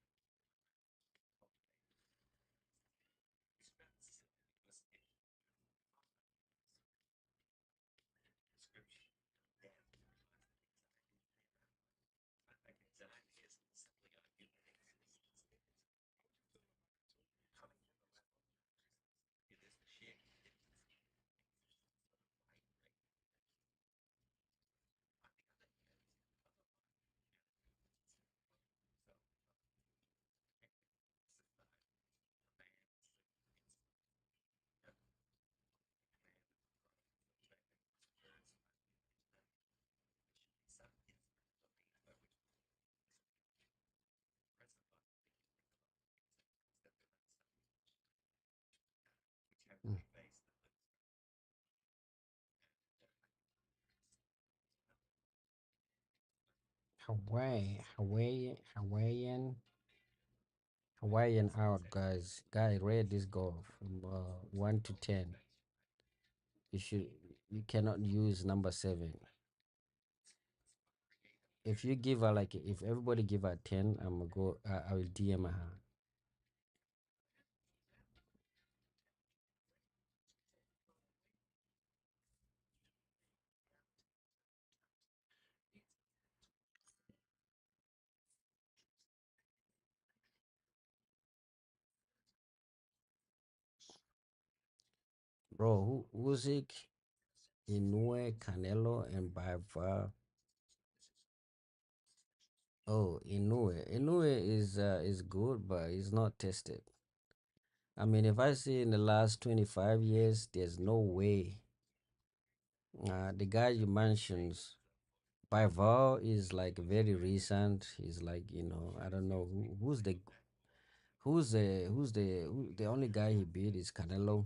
Mm. Hawaiian out, guys. Guy, rate this go from 1 to 10. You should. You cannot use number 7. If you give her like, if everybody give her 10, I'm gonna go. I will DM her. Bro, Usyk, Inoue, Canelo, and Bivol. Oh, Inoue is good, but he's not tested. I mean, if I see in the last 25 years, there's no way. The guy you mentioned, Bivol, is like very recent. He's like, I don't know who's the only guy he beat is Canelo.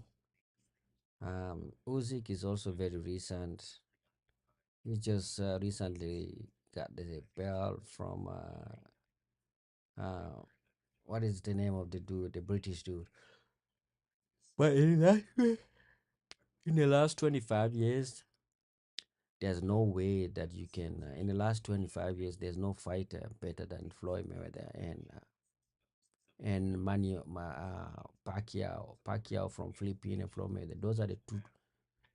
Usyk is also very recent. He just recently got the belt from what is the name of the dude, the British dude. But in the last 25 years, there's no way that you can. In the last 25 years, there's no fighter better than Floyd Mayweather and Pacquiao from Philippines and Floyd Mayweather. Those are the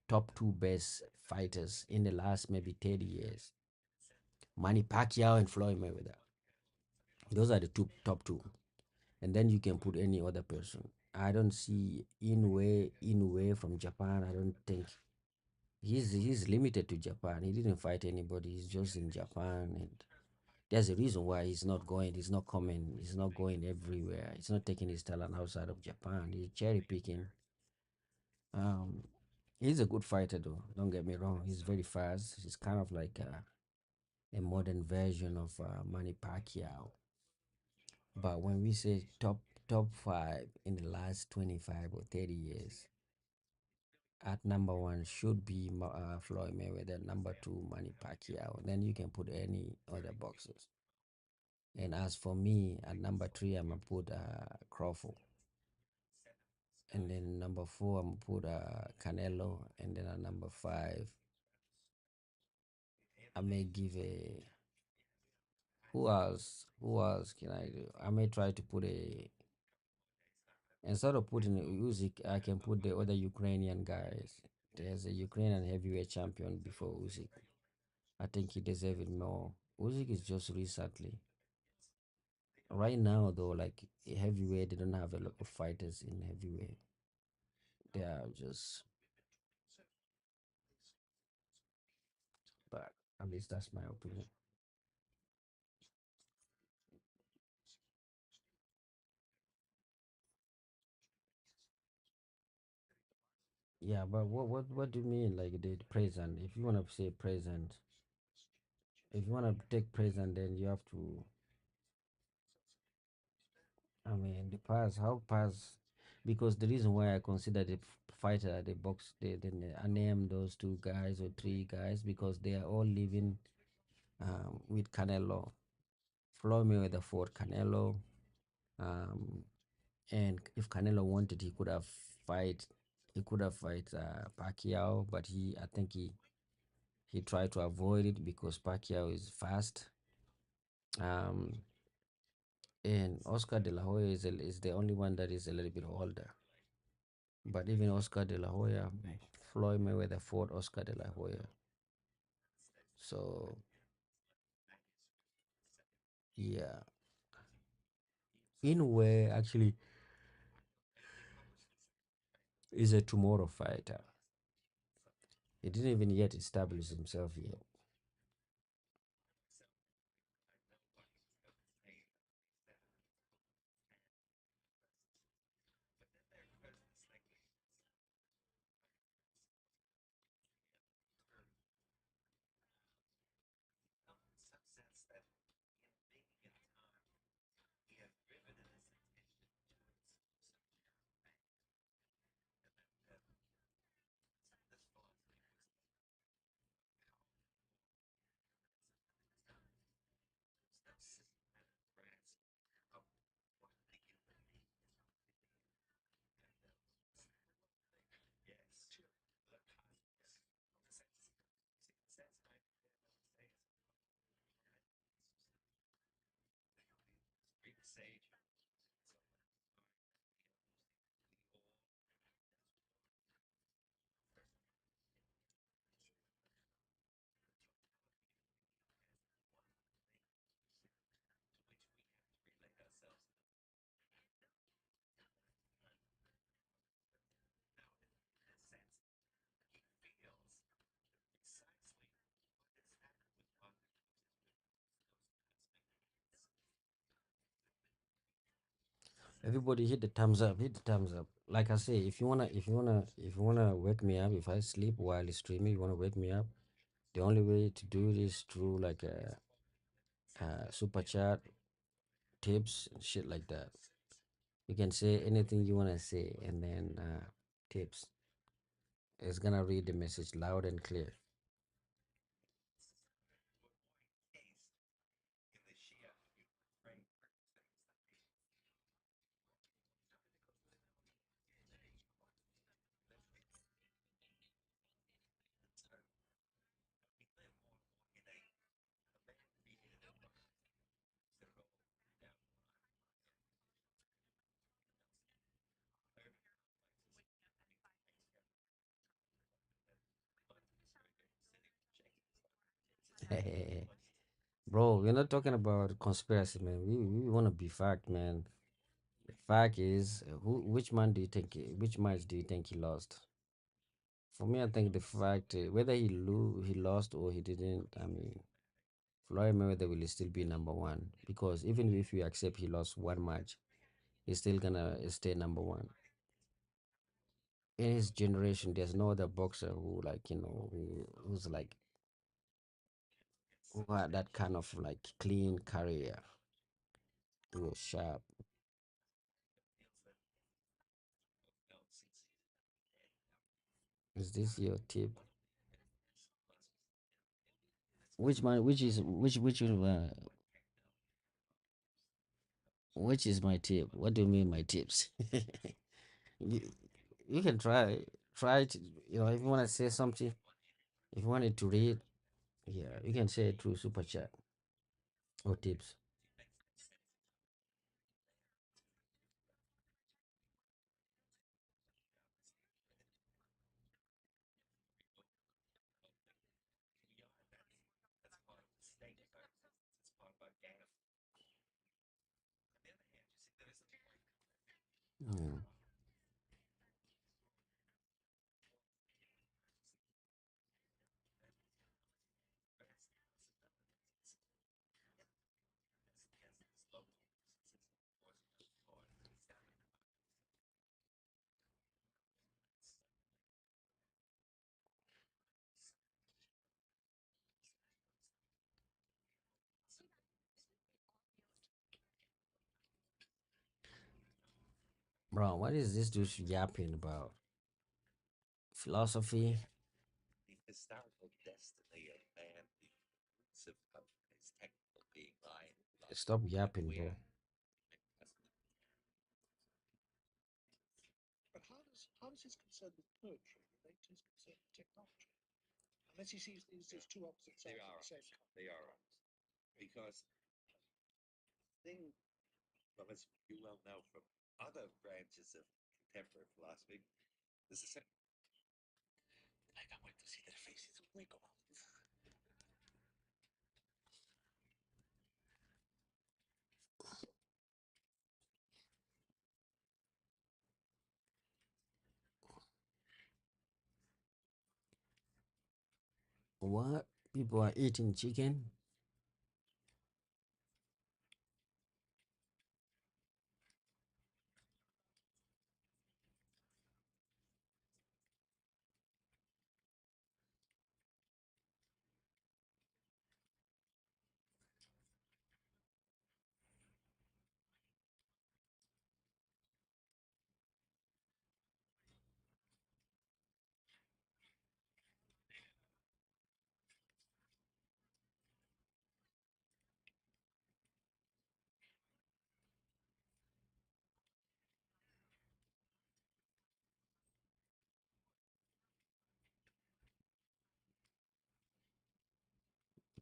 top two best fighters in the last maybe 30 years. Manny Pacquiao and Floyd Mayweather. Those are the top two. And then you can put any other person. I don't see Inoue from Japan. I don't think he's limited to Japan. He didn't fight anybody. He's just in Japan, and there's a reason why he's not going. He's not coming. He's not going everywhere. He's not taking his talent outside of Japan. He's cherry picking. Um, he's a good fighter though. Don't get me wrong. He's very fast. He's kind of like a modern version of Manny Pacquiao. But when we say top five in the last 25 or 30 years, at number one should be Floyd Mayweather, number two Manny Pacquiao. Then you can put any other boxers. And as for me, at number three, I'm gonna put Crawford. And then number four, I'm gonna put Canelo. And then at number five, I may give a who else? Who else can I do? I may try to put a instead of putting Usyk, I can put the other Ukrainian guys. There's a Ukrainian heavyweight champion before Usyk. I think he deserves it more. Usyk is just recently. Right now, though, like heavyweight, they don't have a lot of fighters in heavyweight. They are just, but at least that's my opinion. Yeah, but what do you mean, like the present? If you want to say present, if you want to take present, then you have to. I mean, the past, how past? Because the reason why I consider the fighter, the box, I name those two guys or three guys because they are all living with Canelo. Floyd Mayweather fought Canelo, um, and if Canelo wanted, fight. He could have fight Pacquiao, but I think he tried to avoid it because Pacquiao is fast. Um, and Oscar De La Hoya is the only one that is a little bit older. But even Oscar De La Hoya, Floyd Mayweather fought Oscar De La Hoya. So yeah, in a way, actually, is a tomorrow fighter. He didn't even yet establish himself yet. Everybody hit the thumbs up. Hit the thumbs up. Like I say, if you wanna wake me up, if I sleep while streaming, you wanna wake me up. The only way to do this through like a super chat, tips, and shit like that. You can say anything you wanna say, and then tips. It's gonna read the message loud and clear. Bro, we're not talking about conspiracy, man. We want to be fact, man. The fact is, which man do you think, which match do you think he lost? For me, I think the fact, whether he lost or he didn't, I mean, Floyd Mayweather will still be number one because even if you accept he lost one match, he's still gonna stay number one. In his generation, there's no other boxer who like who's like who had that kind of like clean career. He was sharp. Is this your tip? Which man? Which is my tip? What do you mean my tips? you, you can try to if you want to say something, if you wanted to read, yeah, you can say it through super chat or tips. Mm. Bro, what is this dude yapping about? Philosophy? Stop yapping, bro. But how does his concern with poetry relate to his concern with technology? Unless he sees these as two opposite sides of the same coin. They are because thing, well, as you well know from other branches of contemporary philosophy, there's a same. I can't wait to see their faces when they go out. What? People are eating chicken?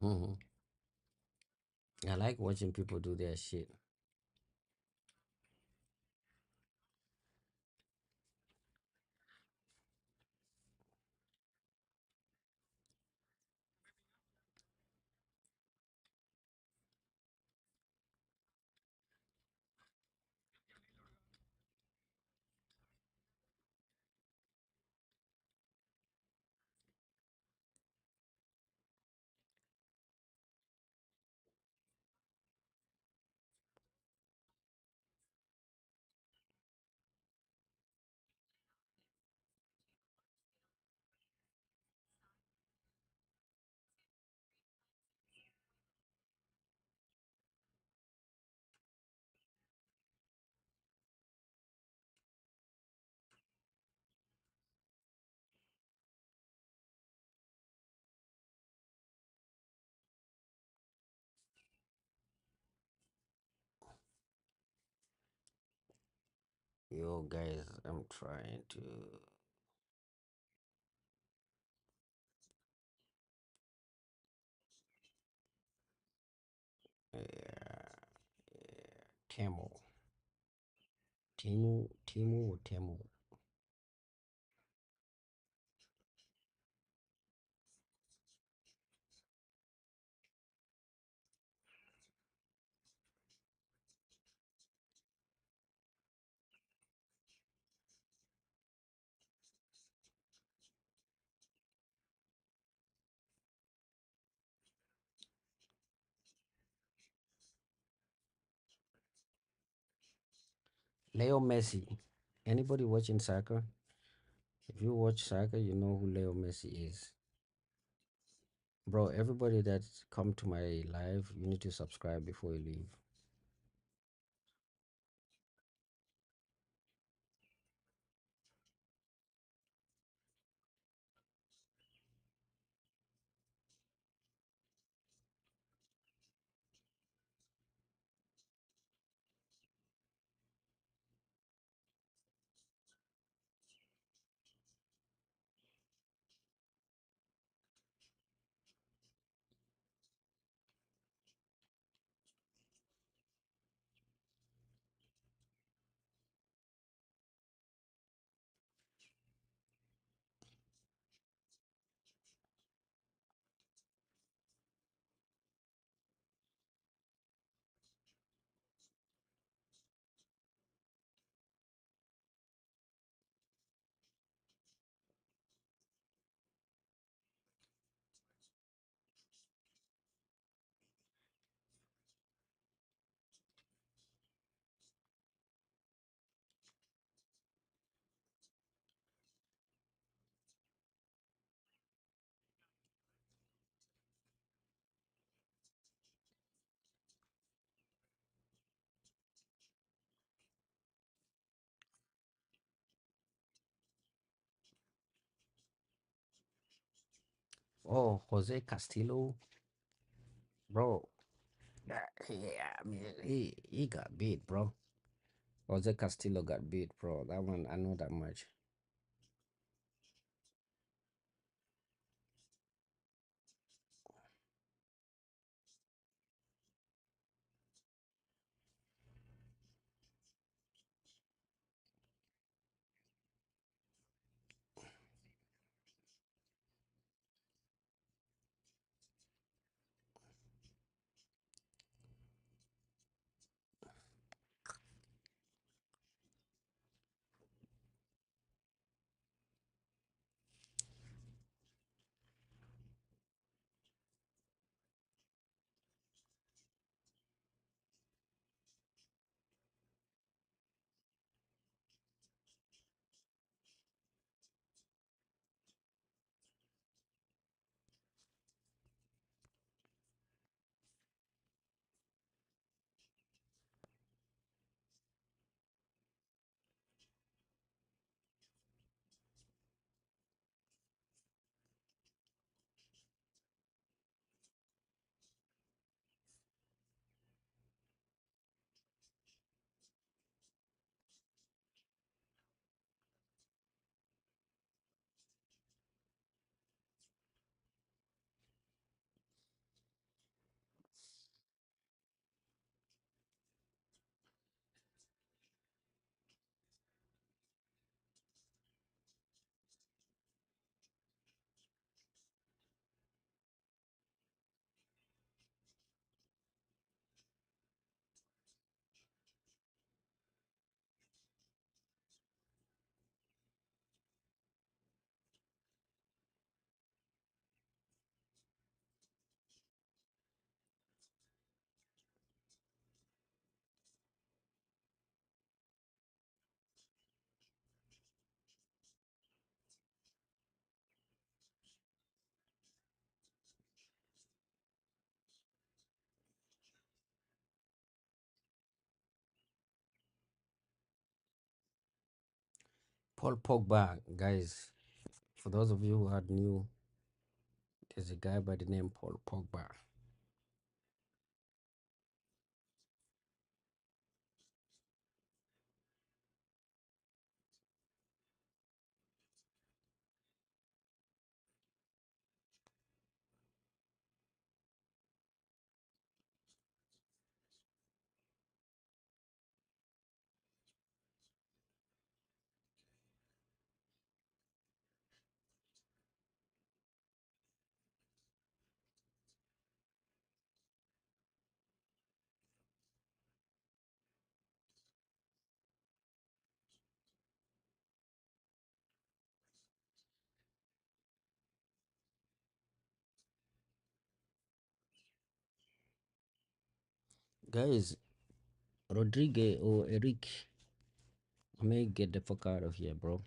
Hmm. I like watching people do their shit. Yo, guys, I'm trying to. Yeah, Temu. Temu. Leo Messi. Anybody watching soccer? If you watch soccer, you know who Leo Messi is. Bro, everybody that come to my live, you need to subscribe before you leave. Oh, Jose Castillo, bro. Yeah, I mean, he got beat, bro. Jose Castillo got beat, bro. That one, I know that much. Paul Pogba, guys. For those of you who are new, there's a guy by the name Paul Pogba. Guys, Rodrigue or Eric, I may get the fuck out of here, bro.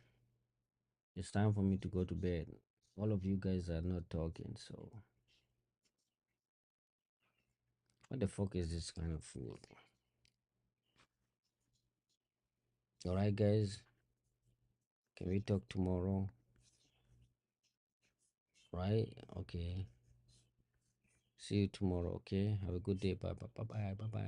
It's time for me to go to bed. All of you guys are not talking, so what the fuck is this kind of fool? Alright, guys, can we talk tomorrow? Right? Okay. See you tomorrow, okay? Have a good day. Bye bye bye bye bye bye.